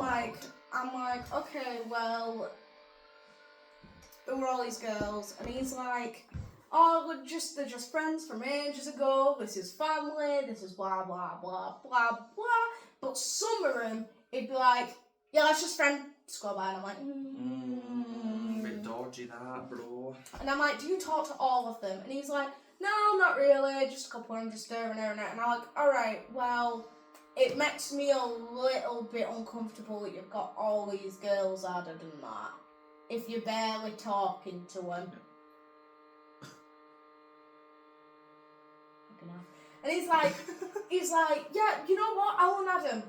like, okay, well, who are all these girls? And he's like, oh, they're just friends from ages ago. This is family. This is blah blah blah blah blah. But some of them, he'd be like, yeah, that's just friend. Scroll by, and I'm like, Bit dodgy that, bro. And I'm like, do you talk to all of them? And he's like, no, not really. Just a couple. I'm just there and there and there. And I'm like, all right, well. It makes me a little bit uncomfortable that you've got all these girls added and that. If you're barely talking to them. And he's like, yeah, you know what? I won't add him.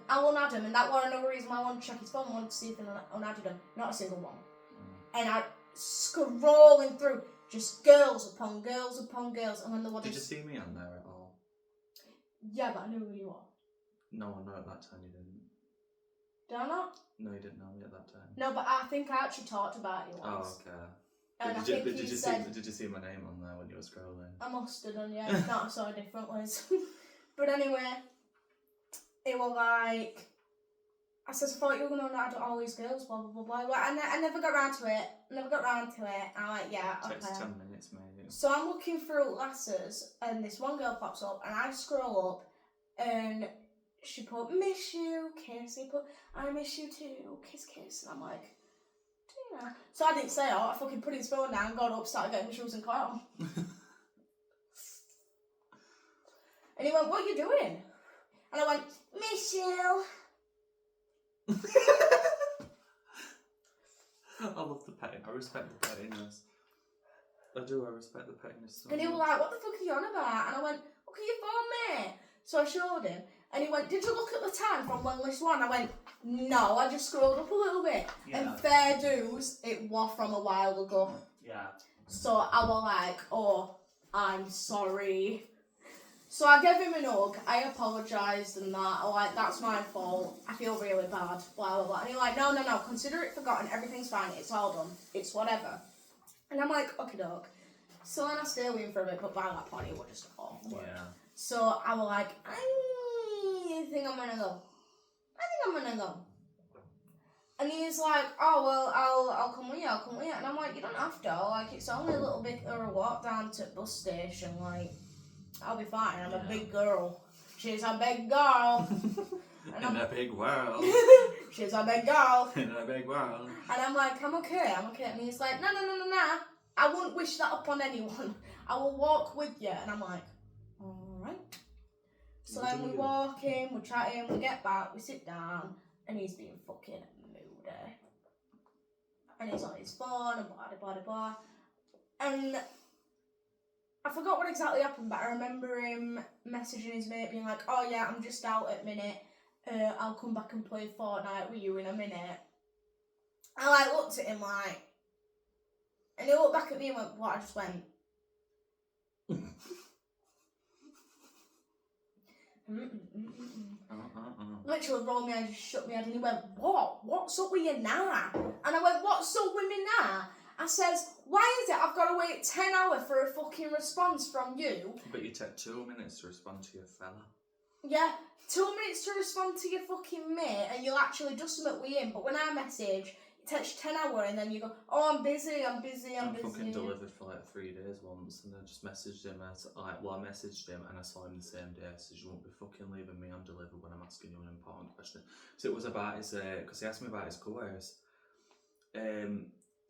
And that was another reason why I wanted to check his phone. I wanted to see if he unadded him. Not a single one. And I scrolling through just girls upon girls upon girls. And when there was Did you see me on there at all? Yeah, but I knew who you were. No, I know at that time you didn't. Did I not? No, you didn't know me at that time. No, but I think I actually talked about you once. Oh, okay. And Did you see my name on there when you were scrolling? I must have done, yeah. If not, I saw a different Liz. But anyway, it was like, I thought you were going to add all these girls, blah, blah, blah, blah. And I never got round to it. I'm like, yeah, okay. Takes 10 minutes, maybe. So I'm looking through letters, and this one girl pops up, and I scroll up, and she put, miss you, kiss. He put, I miss you too, kiss, kiss. And I'm like, do you know? So I didn't say it. I fucking put his phone down, got up, started getting my shoes and car on. And he went, what are you doing? And I went, miss you. I love the petting. I respect the pettiness. I do, I respect the pettiness so And he was much. like, what the fuck are you on about? And I went, look at your phone, mate. So I showed him. And he went, did you look at the time from when this one? I went, no, I just scrolled up a little bit. Yeah. And fair dues, it was from a while ago. Yeah. So I was like, oh, I'm sorry. So I gave him a hug. I apologised and that. I like, that's my fault. I feel really bad. Blah, blah, blah. And he like, no. Consider it forgotten. Everything's fine. It's all done. It's whatever. And I'm like, okay, dog. So then I stayed with him for a bit, but by that point it was just awful. Yeah. So I was like, I think I'm gonna go. And he's like, oh, well, I'll come with you. And I'm like, you don't have to. Like, it's only a little bit of a walk down to the bus station. Like, I'll be fine. I'm a big girl. She's a big girl. In a big world. She's a big girl. In a big world. And I'm like, I'm okay. And he's like, no. I wouldn't wish that upon anyone. I will walk with you. And I'm like, alright. So then we walk in, we chat in, we get back, we sit down, and he's being fucking moody. And he's on his phone, and blah, blah, blah, blah. And I forgot what exactly happened, but I remember him messaging his mate, being like, oh yeah, I'm just out at minute. I'll come back and play Fortnite with you in a minute. I like looked at him like, and he looked back at me and went, what? I just went, Literally rolled my head, just shook my head, and he went, what? What's up with you now? And I went, what's up with me now? I says, why is it I've got to wait 10 hours for a fucking response from you? But you take 2 minutes to respond to your fella. Yeah, 2 minutes to respond to your fucking mate, and you'll actually do something with him. But when I message, it takes 10 hours, and then you go, oh, I'm busy. I fucking delivered for like 3 days once, and I just messaged him. I messaged him, and I saw him the same day. I said, you won't be fucking leaving me undelivered when I'm asking you an important question. So it was about his, because he asked me about his course.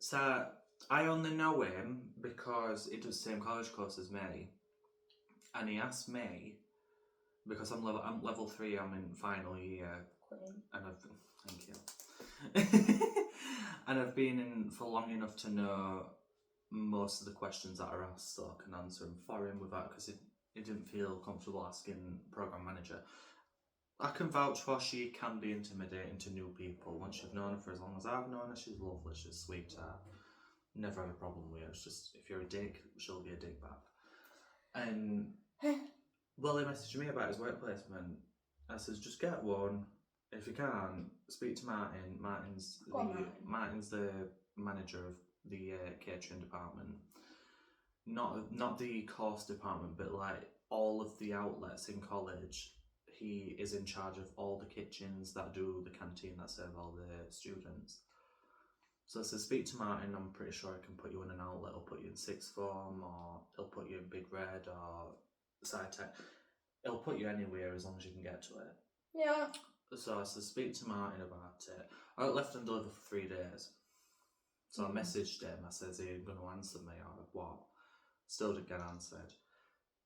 So I only know him because he does the same college course as me, and he asked me because I'm level 3. I'm in final year, and thank you. And I've been in for long enough to know most of the questions that are asked, so I can answer them for him without, because he didn't feel comfortable asking program manager. I can vouch for she can be intimidating to new people. Once you've known her for as long as I've known her, she's lovely, she's a sweetheart. Never had a problem with her. It's just, if you're a dick, she'll be a dick back. And well, he messaged me about his work placement. I says, just get one. If you can, speak to Martin. Martin's the manager of the catering department. Not the course department, but like all of the outlets in college. He is in charge of all the kitchens that do the canteen that serve all the students. So I said, speak to Martin. I'm pretty sure I can put you in an outlet. He'll put you in sixth form, or he'll put you in Big Red or SciTech. He'll put you anywhere as long as you can get to it. Yeah. So I said, speak to Martin about it. I got left undelivered for 3 days. So I messaged him. I says, are you going to answer me or what? Still didn't get answered.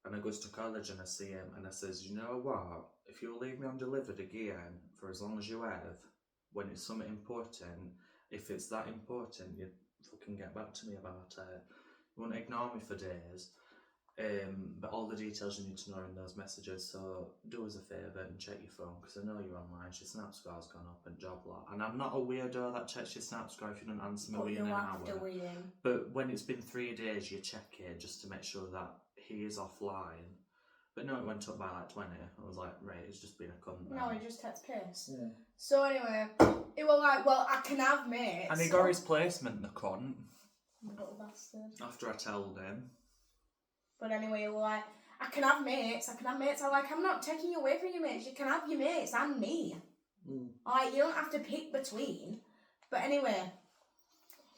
And I goes to college and I see him and I says, you know what? If you'll leave me undelivered again for as long as you have, when it's something important, if it's that important, you fucking get back to me about it. You won't ignore me for days. But all the details you need to know in those messages, so do us a favour and check your phone, because I know you're online. Your snap score's gone up and job lot. And I'm not a weirdo that checks your snap score if you don't answer me within an hour. But when it's been 3 days, you check it just to make sure that he is offline. But no, it went up by like 20. I was like, right, it's just been a cunt. No, he just takes piss. Yeah. So anyway, he was like, well, I can have mates. And he got his placement, the cunt. Little bastard. After I told him. But anyway, he was like, I can have mates. I'm like, I'm not taking you away from your mates. You can have your mates and me. Like, you don't have to pick between. But anyway,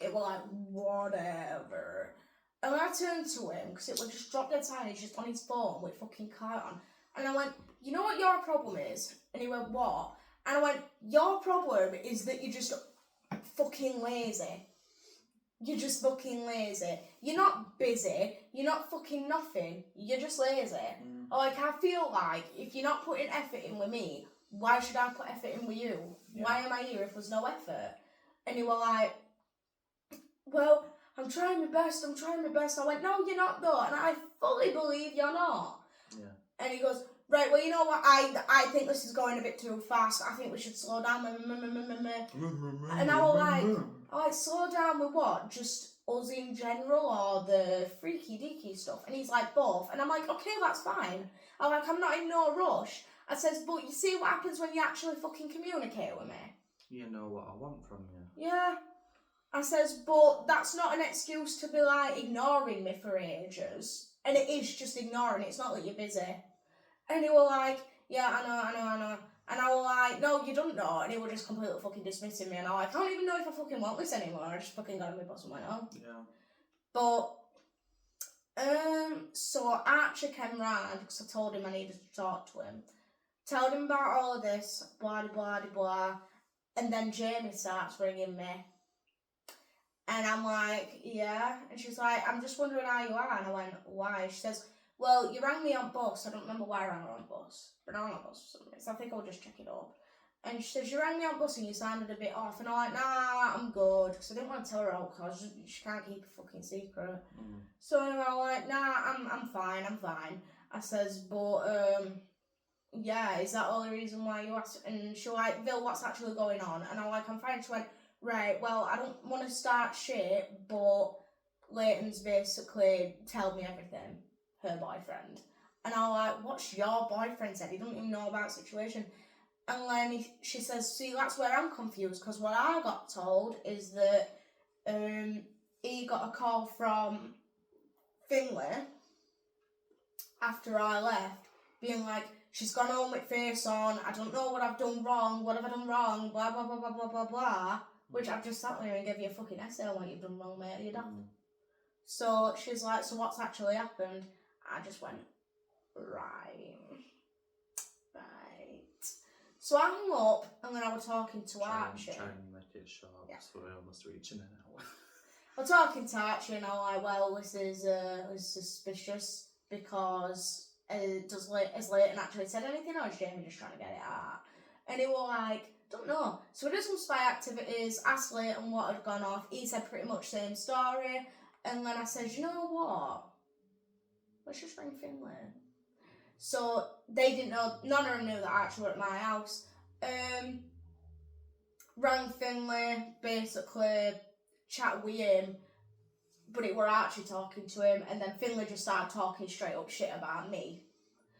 it was like, whatever. And I turned to him, because it was just drop dead silent. He's just on his phone with fucking kite on. And I went, you know what your problem is? And he went, what? And I went, your problem is that you're just fucking lazy. You're just fucking lazy. You're not busy. You're not fucking nothing. You're just lazy. Like, I feel like if you're not putting effort in with me, why should I put effort in with you? Yeah. Why am I here if there's no effort? And he was like, well, I'm trying my best. I went, no, you're not though. And I fully believe you're not. Yeah. And he goes, right, well, you know what? I think this is going a bit too fast. I think we should slow down. And I was like, slow down with what? Just us in general or the freaky deaky stuff? And he's like, both. And I'm like, okay, that's fine. I'm like, I'm not in no rush. I says, but you see what happens when you actually fucking communicate with me? You know what I want from you. Yeah. I says, but that's not an excuse to be like ignoring me for ages. And it is just ignoring. It's not that you're busy. And he was like, yeah, I know. And I was like, no, you don't know. And he was just completely fucking dismissing me. And I was like, I don't even know if I fucking want this anymore. I just fucking got in my boss and went on. Yeah. But, so Archie came round, because I told him I needed to talk to him. Told him about all of this, blah, blah, blah, blah. And then Jamie starts ringing me. And I'm like, yeah. And she's like, I'm just wondering how you are. And I went, why? She says, well, you rang me on bus. I don't remember why I rang her on bus. But I rang on bus for some reason. I think I'll just check it up. And she says, you rang me on bus and you sounded a bit off. And I'm like, nah, I'm good. Because I didn't want to tell her out because she can't keep a fucking secret. So anyway, I'm like, nah, I'm fine. I says, but, yeah, is that all the reason why you asked? And she's like, Bill, what's actually going on? And I'm like, I'm fine. She went, right, well, I don't want to start shit, but Leighton's basically told me everything, her boyfriend. And I'm like, what's your boyfriend said? He doesn't even know about the situation. And then she says, see, that's where I'm confused, because what I got told is that he got a call from Finley after I left, being like, she's gone home with face on, I don't know what I've done wrong, what have I done wrong, blah, blah, blah, blah, blah, blah, blah. Which I've just sat there and gave you a fucking essay on what you've done wrong, mate. You're done. So she's like, so what's actually happened? I just went, right. So I hung up and then I was talking to Archie. Try and make it short, so we're almost reaching an hour. I was talking to Archie and I was like, well, this is suspicious because has Leighton actually said anything or is Jamie just trying to get it out? And he was like, Don't know. So we did some spy activities, asked Leighton what had gone off. He said pretty much same story. And then I said, you know what? Let's just ring Finlay. So they didn't know, none of them knew that I actually were at my house. Rang Finlay, basically chatted with him, but it were Archie talking to him, and then Finlay just started talking straight up shit about me.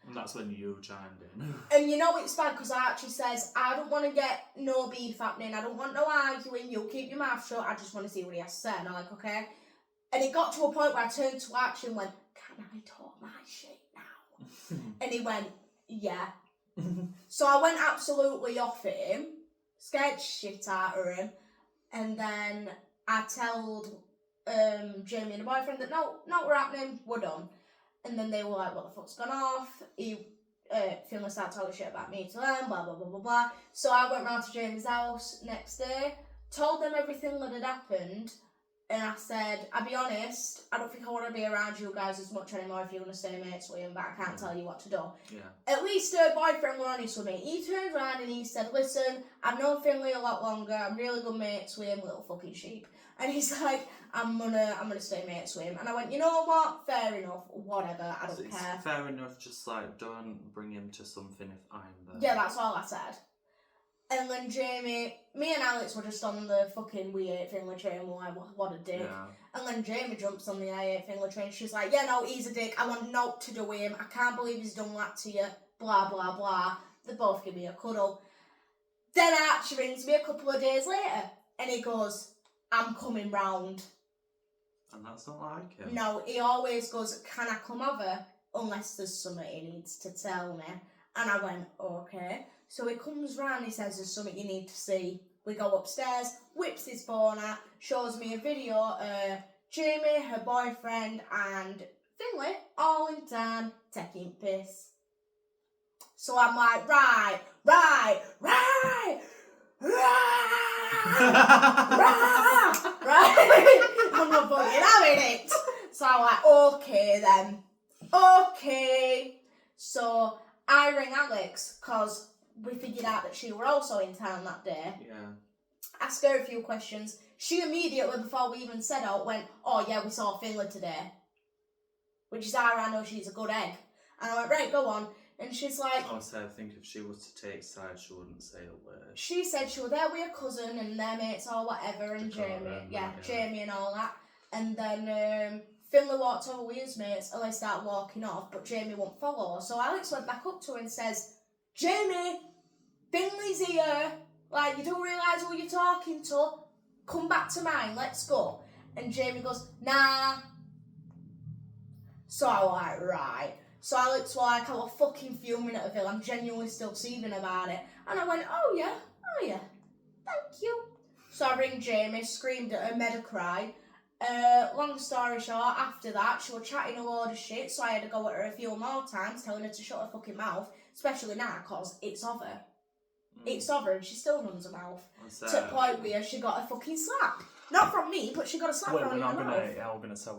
And that's when you chimed in. And you know it's bad because Archie says, I don't want to get no beef happening, I don't want no arguing, you'll keep your mouth shut, I just want to see what he has to say. And I'm like, okay. And it got to a point where I turned to Archie and went, can I talk my shit now? And he went, yeah. So I went absolutely off at him, scared shit out of him, and then I told Jamie and the boyfriend that no, we're happening, we're done. And then they were like, what the fuck's gone off? Finlay started talking shit about me to them, blah, blah, blah, blah, blah. So I went round to Jamie's house next day, told them everything that had happened, and I said, I'll be honest, I don't think I want to be around you guys as much anymore if you want to stay mates with him, but I can't tell you what to do. Yeah. At least her boyfriend was honest with me. He turned around and he said, listen, I've known Finlay a lot longer, I'm really good mates with him, little fucking sheep. And he's like, I'm gonna stay mates with him. And I went, you know what? Fair enough. Whatever. I don't care. Fair enough. Just like don't bring him to something if I'm there. Yeah, that's all I said. And then Jamie, me and Alex were just on the fucking We Hate Finlay train. We're like, what a dick. Yeah. And then Jamie jumps on the I Hate Finlay train. She's like, yeah, no, he's a dick. I want naught to do with him. I can't believe he's done that to you. Blah blah blah. They both give me a cuddle. Then Archie rings me a couple of days later, and he goes, I'm coming round. And that's not like him. No, he always goes, can I come over? Unless there's something he needs to tell me. And I went, okay. So he comes round, he says, there's something you need to see. We go upstairs, whips his phone out, shows me a video, Jamie, her boyfriend, and Finlay, all in town, taking piss. So I'm like, right. Right. I'm not fucking having it. So I'm like, okay then. Okay. So I ring Alex because we figured out that she were also in town that day. Yeah. Ask her a few questions. She immediately, before we even said out, went, oh yeah, we saw Finlay today. Which is how I know she's a good egg. And I went, right, go on. And she's like... I think if she was to take sides, she wouldn't say a word. She said she was there with her cousin and their mates or whatever, and Jamie. Jamie and all that. And then Finlay walked over with his mates and they started walking off, but Jamie won't follow. So Alex went back up to her and says, Jamie, Finlay's here. Like, you don't realise who you're talking to. Come back to mine, let's go. And Jamie goes, nah. So I was like, right. So Alex was like, I was fucking fuming at Ville. I'm genuinely still seething about it. And I went, oh yeah, thank you. So I ring Jamie, screamed at her, made her cry. Long story short, after that, she was chatting a load of shit, so I had to go at her a few more times, telling her to shut her fucking mouth, especially now, because it's of her. It's of her, and she still runs her mouth. To the point where she got a fucking slap. Not from me, but she got a slap from her mouth. We're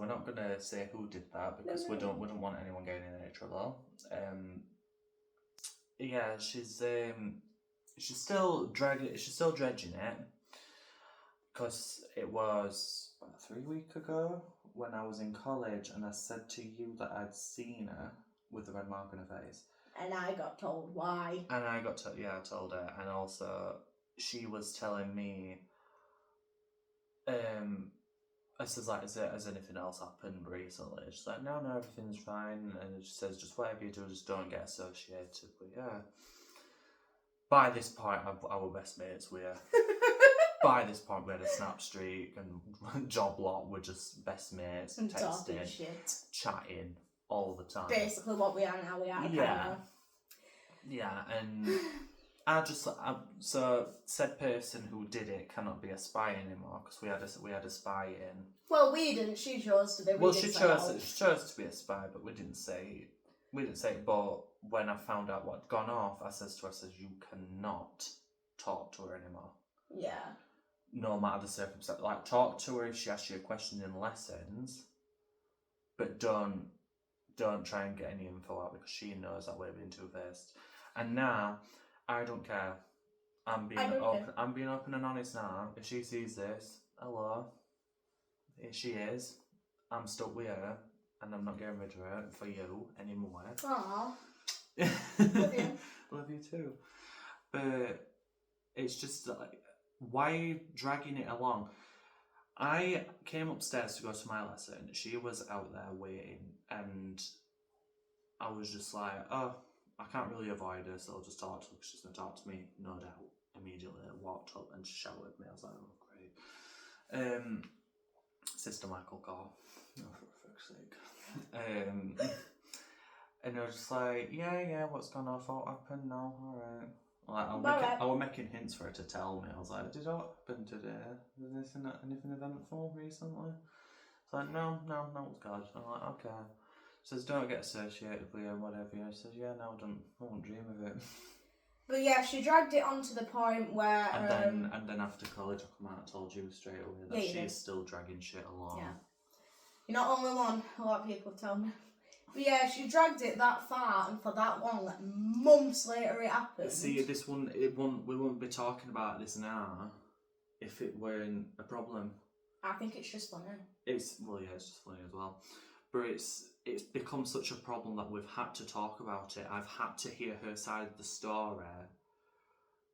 not gonna say who did that because we don't want anyone getting in any trouble. Yeah, she's still dredging it because it was about 3 weeks ago when I was in college and I said to you that I'd seen her with the red mark on her face. And I got told why. And I told her, and also she was telling me. I says like, has anything else happened recently? She's like, no, everything's fine. And she says, just whatever you do, just don't get associated. But yeah, by this point, I were best mates with her. By this point, we had a snap streak and job lot. We're just best mates, and texting, shit, chatting all the time. Basically, what we are now, we are. Yeah, and so said person who did it cannot be a spy anymore because we had a spy in. Well, we didn't. She chose to be. She chose to be a spy, but we didn't say it. But when I found out what had gone off, I says to her, you cannot talk to her anymore. Yeah. No matter the circumstance, like talk to her if she asks you a question in lessons, but don't try and get any info out because she knows that we're being two-faced. And now, I don't care. I'm being open and honest now. If she sees this, hello. Here she is. I'm stuck with her, and I'm not getting rid of her for you anymore. Aww. Love you. Love you too. But it's just like, why are you dragging it along? I came upstairs to go to my lesson. She was out there waiting, and I was just like, oh, I can't really avoid her, so I'll just talk to her. She's going to talk to me, no doubt. Immediately I walked up and she shouted at me. I was like, oh, great. Sister Michael call. Oh, for fuck's sake. And I was just like, yeah, what's going on? What happened? No, alright. Like, I was making hints for her to tell me. I was like, did what happen today? Was anything eventful recently? It's like, no, it's good. I'm like, okay. She says, don't get associated with her, whatever. I says, yeah, no, I won't dream of it. But yeah, she dragged it on to the point where... And then after college, I come out and told you straight away that she's still dragging shit along. Yeah. You're not only one, a lot of people tell me. But yeah, she dragged it that far and for that long, like months later it happened. See, we wouldn't be talking about this now if it weren't a problem. I think it's just funny. It's just funny as well. But it's become such a problem that we've had to talk about it. I've had to hear her side of the story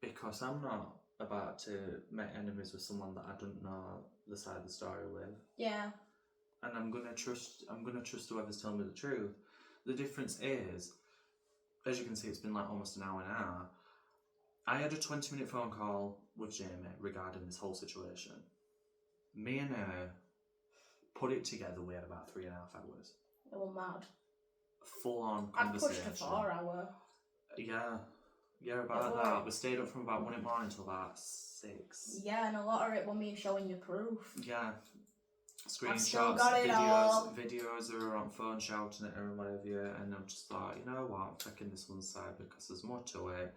because I'm not about to make enemies with someone that I don't know the side of the story with. Yeah. And I'm gonna trust whoever's telling me the truth. The difference is, as you can see, it's been like almost an hour now. I had a 20-minute phone call with Jamie regarding this whole situation. Me and her put it together. We had about 3.5 hours. They were mad. Full on conversation. I pushed a 4 hour. Yeah, about that. We stayed up from about 1 in the morning till about 6. Yeah, and a lot of it was me showing you proof. Yeah. Screenshots, videos of her on phone shouting at her and whatever, and I'm just like, you know what, I'm taking this one side because there's more to it.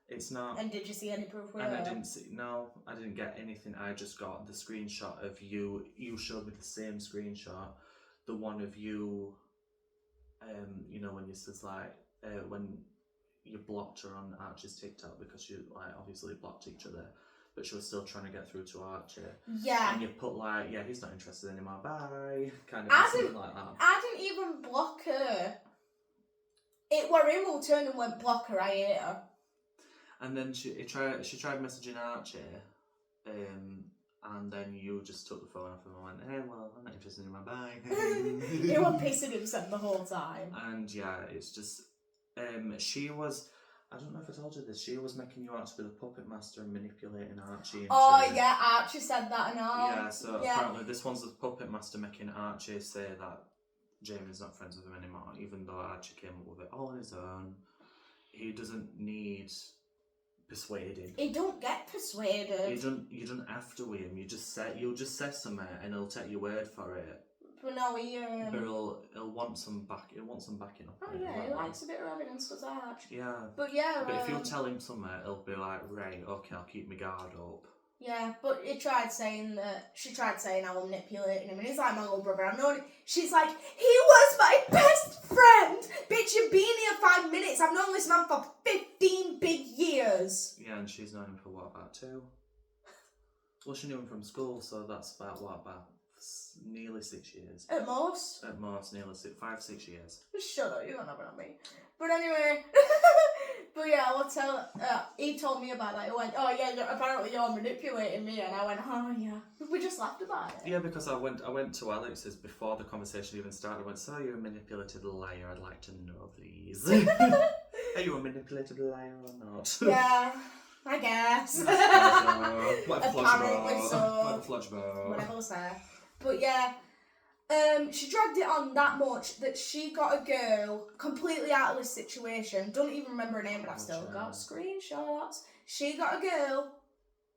It's not. And did you see any proof with her? I didn't get anything. I just got the screenshot of you. You showed me the same screenshot, the one of you. You know when you says like when you blocked her on Archie's TikTok because you like obviously blocked each other. But she was still trying to get through to Archie. Yeah. And you put like, yeah, he's not interested anymore, bye. Kind of something like that. I didn't even block her. It were him who turned and went block her, I hate her. And then she tried messaging Archie, and then you just took the phone off him and went, hey, well, I'm not interested anymore, bye. He was pissing himself the whole time. And yeah, it's just, she was... I don't know if I told you this. She was making you out to be the puppet master and manipulating Archie. Yeah, Archie said that and all. Yeah, so apparently this one's the puppet master making Archie say that Jamie's not friends with him anymore, even though Archie came up with it all on his own. He doesn't need persuading. He don't get persuaded. You don't have to with him. You'll just say something and he'll take your word for it. But no, But he'll want some backing up. Oh yeah, he likes a bit of evidence, does Arch. Yeah. But yeah. But if you tell him something, he'll be like, right, okay, I'll keep my guard up. Yeah, but she tried saying I was manipulating him, and he's like my little brother. I've known. She's like, he was my best friend. Bitch, you've been here 5 minutes. I've known this man for 15 big years. Yeah, and she's known him for what, about 2? Well, she knew him from school, so that's about nearly 6 years. At most, nearly 5-6 years. Shut up, you don't know about me. But anyway, but yeah, I'll tell. He told me about that. He went, "Oh yeah, apparently you're manipulating me," and I went, "Oh yeah." We just laughed about it. Yeah, because I went to Alex's before the conversation even started. I went, "So you're a manipulative liar? I'd like to know, please. Are you a manipulative liar or not?" Yeah. I guess. Apparently so. Whatever was there. But yeah, she dragged it on that much that she got a girl completely out of this situation. Don't even remember her name, but I've still got screenshots. She got a girl,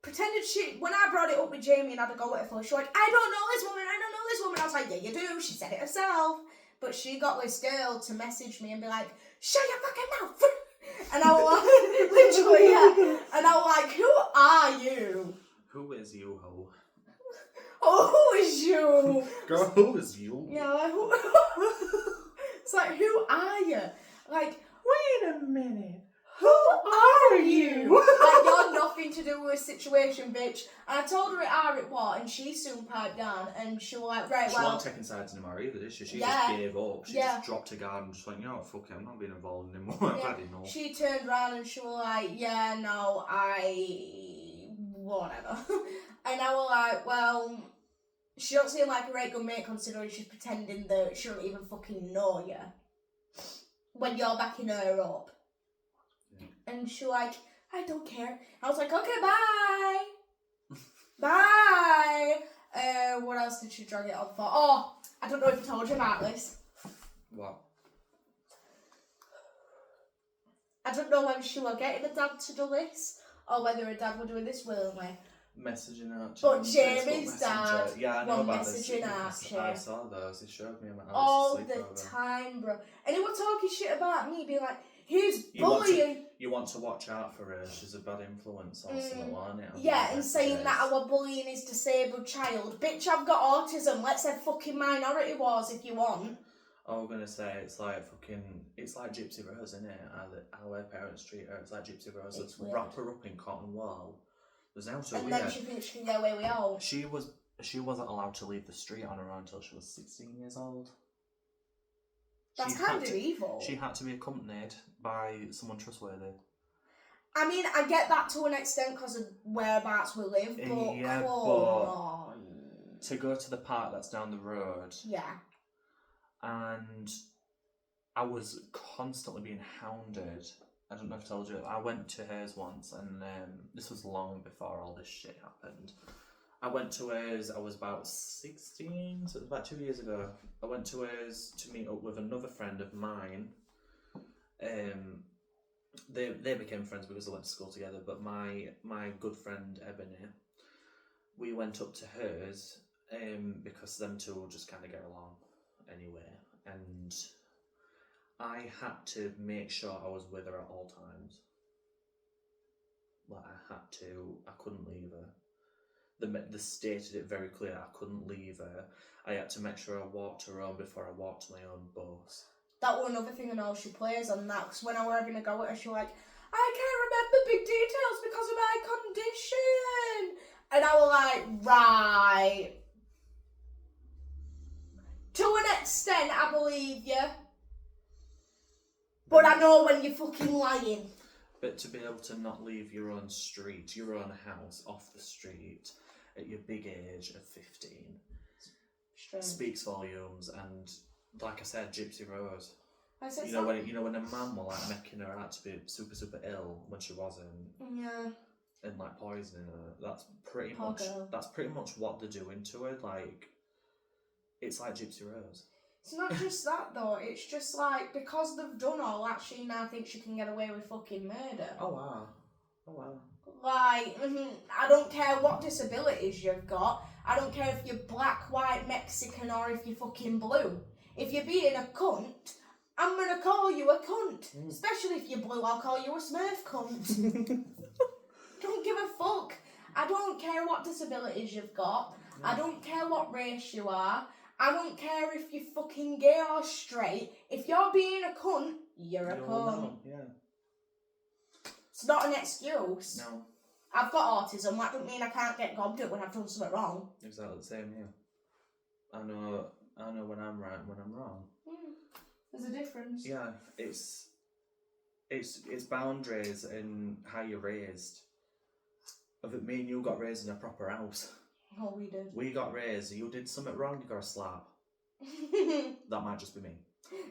pretended when I brought it up with Jamie and had to go with her for, she went, I don't know this woman. I was like, yeah, you do. She said it herself. But she got this girl to message me and be like, shut your fucking mouth. And I was like, literally, yeah. And I was like, who are you? Who is you, ho? Oh, who is you? Girl, who is you? Yeah, like, it's like, who are you? Like, wait a minute. who are you? Like, you're nothing to do with the situation, bitch. And I told her how it was, and she soon piped down, and she was like, right, She well... wasn't taking sides anymore either, did she? She Yeah. just gave up. She just dropped her guard and just went, you know what, fuck it, I'm not being involved anymore. I've had enough. She turned around and she was like, yeah, no, whatever. And I was like, well, she don't seem like a very good mate considering she's pretending that she don't even fucking know you when you're backing her up. Yeah. And she was like, I don't care. I was like, okay, bye. Bye. What else did she drag it on for? Oh, I don't know if I told you about this. What? I don't know whether she was getting a dad to do this or whether her dad were doing this willingly. Messaging Archie. But Jamie's dad I know about this. messaging Archie. I saw those. He showed me about all the time, bro. And he was talking shit about me, being like, he's bullying. You want to watch out for her. She's a bad influence or something, wasn't it? Yeah, and saying that I was bullying his disabled child. Bitch, I've got autism. Let's say fucking Minority Wars if you want. I was gonna say it's like Gypsy Rose, isn't it? How her parents treat her. It's like Gypsy Rose. Let's wrap her up in cotton wool. There's now so and weird. Then she thinks she can get away with all. She wasn't allowed to leave the street on her own until she was 16 years old. That's kind of evil. She had to be accompanied by someone trustworthy. I mean, I get that to an extent because of whereabouts we live, but come on. To go to the park that's down the road. Yeah. And I was constantly being hounded. I don't know if I told you. I went to hers once, and this was long before all this shit happened. I went to hers, I was about 16, so it was about 2 years ago. I went to hers to meet up with another friend of mine. They became friends because they went to school together, but my good friend Ebony, we went up to hers because them two will just kind of get along anyway. And I had to make sure I was with her at all times. Like, I couldn't leave her. They stated it very clear, I couldn't leave her. I had to make sure I walked her home before I walked my own bus. That was another thing and all she plays on that, because when I were having a go at her, she was like, I can't remember big details because of my condition. And I was like, right. To an extent, I believe you. But I know when you're fucking lying. But to be able to not leave your own street, your own house, off the street, at your big age of 15, speaks volumes. And like I said, Gypsy Rose. You know when a man was like making her out to be super, super ill when she wasn't. Yeah. And like poisoning her. That's pretty much what they're doing to her. Like, it's like Gypsy Rose. It's not just that though, it's just like, because they've done all that, she now thinks she can get away with fucking murder. Oh wow. Like, I don't care what disabilities you've got, I don't care if you're black, white, Mexican, or if you're fucking blue. If you're being a cunt, I'm gonna call you a cunt. Especially if you're blue, I'll call you a Smurf cunt. Don't give a fuck. I don't care what disabilities you've got, I don't care what race you are, I don't care if you're fucking gay or straight. If you're being a cunt, you're a cunt. Yeah. It's not an excuse. No. I've got autism. That doesn't mean I can't get gobbed at when I've done something wrong. Exactly the same, yeah. I know when I'm right and when I'm wrong. There's a difference. Yeah, it's boundaries in how you're raised. Of it, me and you got raised in a proper house. Oh, we did. We got raised. You did something wrong, you got a slap. That might just be me.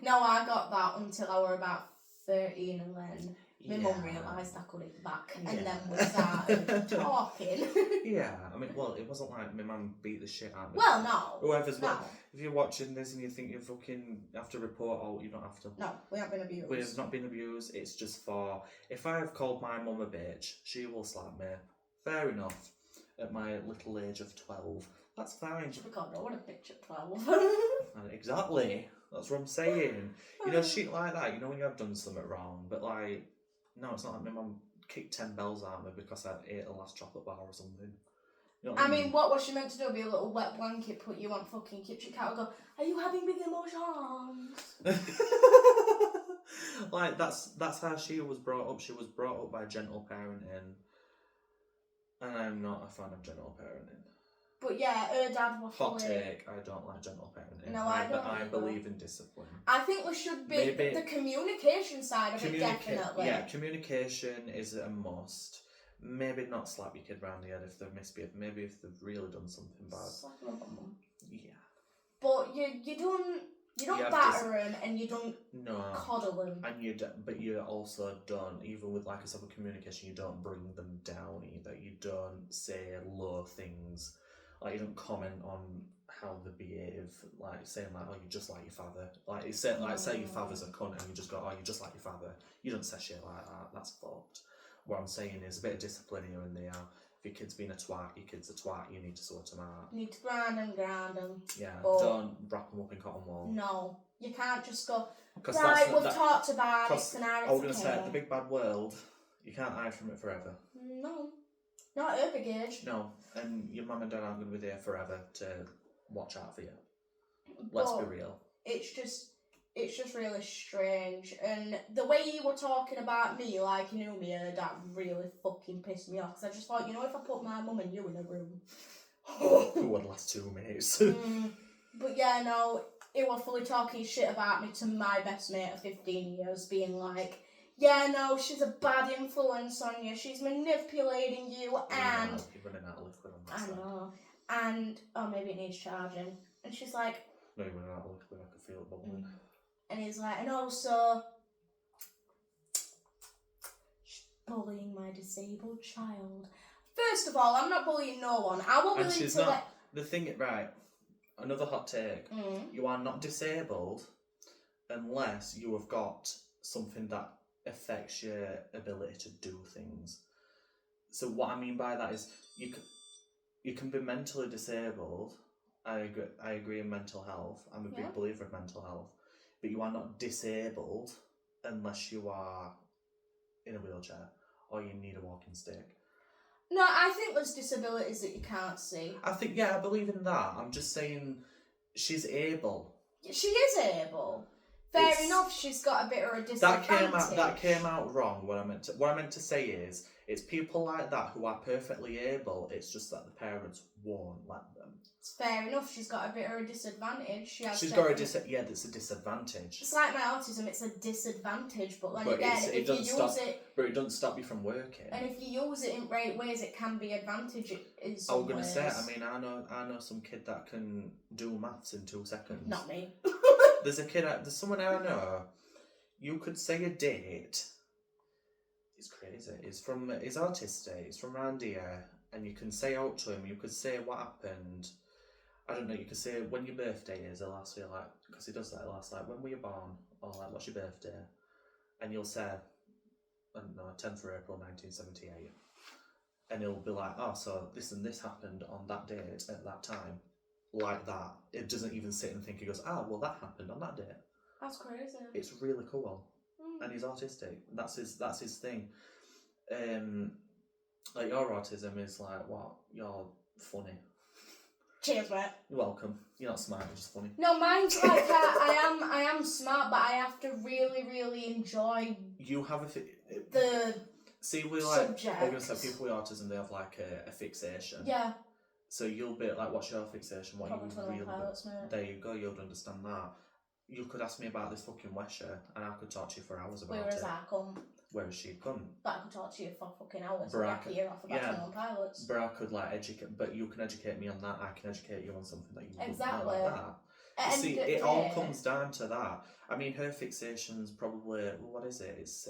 No, I got that until I were about 13, and then my mum realised I could hit back, and then we started talking. Yeah, I mean, well, it wasn't like my mum beat the shit out of me. Well, no. Whoever's if you're watching this and you think you fucking have to report, you don't have to. No, we haven't been abused. We have not been abused. It's just for, if I have called my mum a bitch, she will slap me. Fair enough. At my little age of 12. That's fine. We can't know what a bitch at 12. Exactly. That's what I'm saying. You know, shit like that. You know when you have done something wrong. But like, no, it's not like my mum kicked 10 bells at me because I ate the last chocolate bar or something. You know what I mean? What was she meant to do? Be a little wet blanket, put you on fucking kitchen counter, go, are you having big emotions? Like that's how she was brought up. She was brought up by gentle parenting, and I'm not a fan of gentle parenting. But yeah, her dad was Hot fully... take, I don't like gentle parenting. No, I don't I either. believe in discipline. I think there should be Maybe- the communication side of it, definitely. Yeah, communication is a must. Maybe not slap your kid round the head if they've misbehaved. Maybe if they've really done something bad. Slap them up, Mum. Yeah. But you don't You have batter them and you don't No. coddle them. And but you also don't, even with lack of self communication, you don't bring them down either. You don't say low things. Like, you don't comment on how they behave, like saying like, oh, you're just like your father. Like, say your father's a cunt and you just go, oh, you're just like your father. You don't say shit like that. That's fucked. What I'm saying is a bit of discipline here and there. If your kid's been a twat, your kid's a twat. You need to sort them out. You need to ground them. Yeah, But don't wrap them up in cotton wool. no, you can't just go, 'Cause right, we've that- talked about it, 'cause so now I was it's going to okay. say, the big bad world, you can't hide from it forever. No, not at her big age. No, and your mum and dad aren't going to be there forever to watch out for you. Let's But be real. it's just really strange. And the way you were talking about me, like you knew me, that really fucking pissed me off. Because I just thought, if I put my mum and you in a room. Who would last 2 minutes? But yeah, no, he was fully talking shit about me to my best mate of 15 years, being like, yeah, no, she's a bad influence on you. She's manipulating you, and You're running out of liquid on that I side. know, and oh, maybe it needs charging. And she's like, No, you're running out of liquid. I can feel it bubbling. and he's like, and also, she's bullying my disabled child. First of all, I'm not bullying no one. I will And willing she's to not. let. The thing, right? Another hot take. You are not disabled unless you have got something that affects your ability to do things. So what I mean by that is you can be mentally disabled. I agree in mental health. I'm a big believer of mental health. But you are not disabled unless you are in a wheelchair or you need a walking stick. No, I think there's disabilities that you can't see. I think, yeah, I believe in that. I'm just saying she's able. She is able. Fair enough, she's got a bit of a disadvantage. That came out wrong. What I meant to say is, it's people like that who are perfectly able. It's just that the parents won't let them. It's fair enough. She's got a bit of a disadvantage. She's got a that's a disadvantage. It's like my autism. It's a disadvantage, but then But again, it if you doesn't use it, but it doesn't stop you from working. and if you use it in right ways, it can be advantage. In some I was gonna ways. say. I mean, I know some kid that can do maths in 2 seconds. Not me. There's someone I know. You could say a date. It's crazy. He's autistic. He's from around here, and you can say out to him. You could say what happened. I don't know. You could say when your birthday is. He'll ask you like, because he does that. He'll ask like, when were you born, or like, what's your birthday, and you'll say, I don't know, 10th of April 1978, and he'll be like, oh, so this and this happened on that date at that time. Like that. It doesn't even sit and think. He goes, well, that happened on that date. That's crazy. It's really cool. And he's autistic. That's his thing. Like, your autism is like, what? You're funny. Cheers, mate. You're welcome. You're not smart, you're just funny. No, mine's like I am smart, but I have to really, really enjoy You have the see, we like. subject. I'm gonna say people with autism, they have like a fixation. Yeah. So you'll be like, what's your fixation? What Probably you 21 really? Pilots, mate. There you go. You'll understand that. You could ask me about this fucking Wesher, and I could talk to you for hours about Whereas it. I come, Whereas she couldn't. but I could talk to you for fucking hours. But I Like could- hear off about yeah. 21 Pilots. But I could like educate, but you can educate me on that. I can educate you on something that you wouldn't Exactly. know like that. At You see, end of the it all day- comes down to that. I mean, her fixation's probably what is it? It's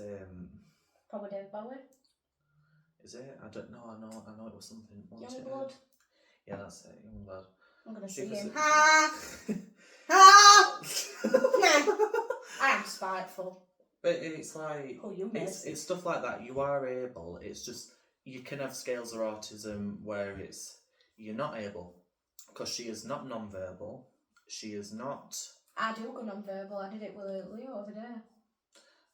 Probably David Bowie. is it? I don't know. I know it was something. Youngblood. Yeah, that's it. Youngblood. I'm gonna She see was him. a- Ha! Ha! I am spiteful. But it's like Oh, you it's miss. stuff like that. You are able. It's just you can have scales of autism where it's you're not able because she is not non-verbal. She is not. I do go non-verbal. I did it with Leo over there.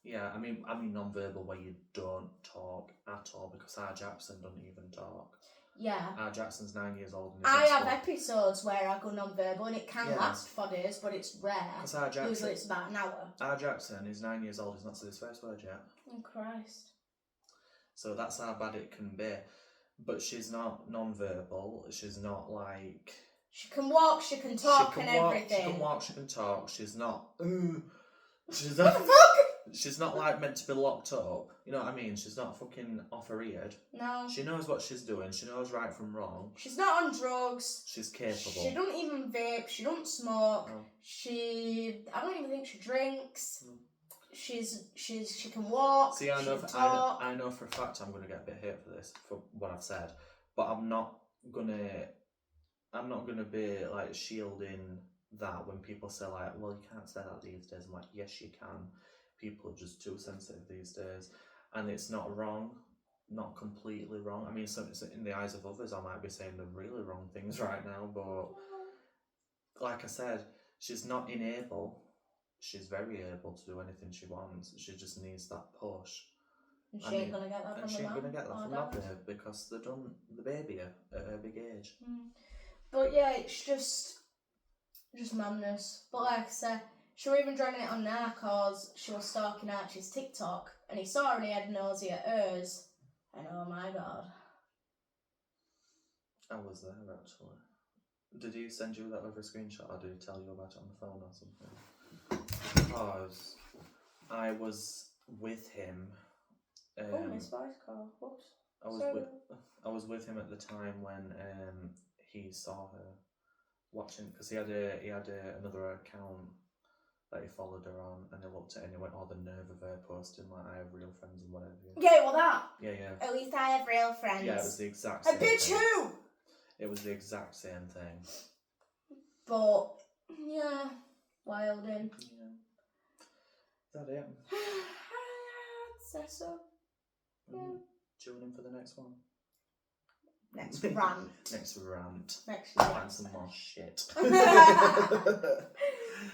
Yeah, I mean non-verbal where you don't talk at all because our Jackson doesn't even talk. Yeah. Jackson's 9 years old. And I have episodes where I go non-verbal and it can Yeah. last for days, but it's rare. Usually it's about an hour. Our Jackson is 9 years old. He's not said his first word yet. Oh, Christ. So that's how bad it can be. But she's not non-verbal. She's not like... She can walk, she can talk everything. She can walk, she can talk. She's not... She's not... What the fuck? She's not like meant to be locked up. You know what I mean? She's not fucking off her eared. No. She knows what she's doing. She knows right from wrong. She's not on drugs. She's capable. She don't even vape. She don't smoke. No. I don't even think she drinks. No. She can walk. See, I know for a fact I'm gonna get a bit hit for this, for what I've said, but I'm not gonna be like shielding that when people say like, well, you can't say that these days. I'm like, yes, you can. People are just too sensitive these days, and it's not wrong, not completely wrong. I mean, so in the eyes of others, I might be saying the really wrong things right now, but like I said, she's not unable. She's very able to do anything she wants. She just needs that push. And she ain't gonna get that from she ain't gonna get that from that babe because they done the baby at her big age. But yeah, it's just madness. But like I said, she was even dragging it on now because she was stalking Archie's TikTok and he saw her and he had nosy at hers. And oh my god. I was there actually. Did he send you that over a screenshot or did he tell you about it on the phone or something? Because I was with him. Oh, my spice car. Whoops. I was with him at the time when he saw her watching, because he had another account that he followed her on, and he looked at it and he went, "Oh, the nerve of her posting like I have real friends and whatever." Yeah, well that. Yeah. At least I have real friends. Yeah, it was the exact same. A bitch thing. who? It was the exact same thing. But yeah, wilding. Yeah. Is that it? I'd say so. Yeah. Tune in for the next one. Next rant. Next rant. Next Find some more shit.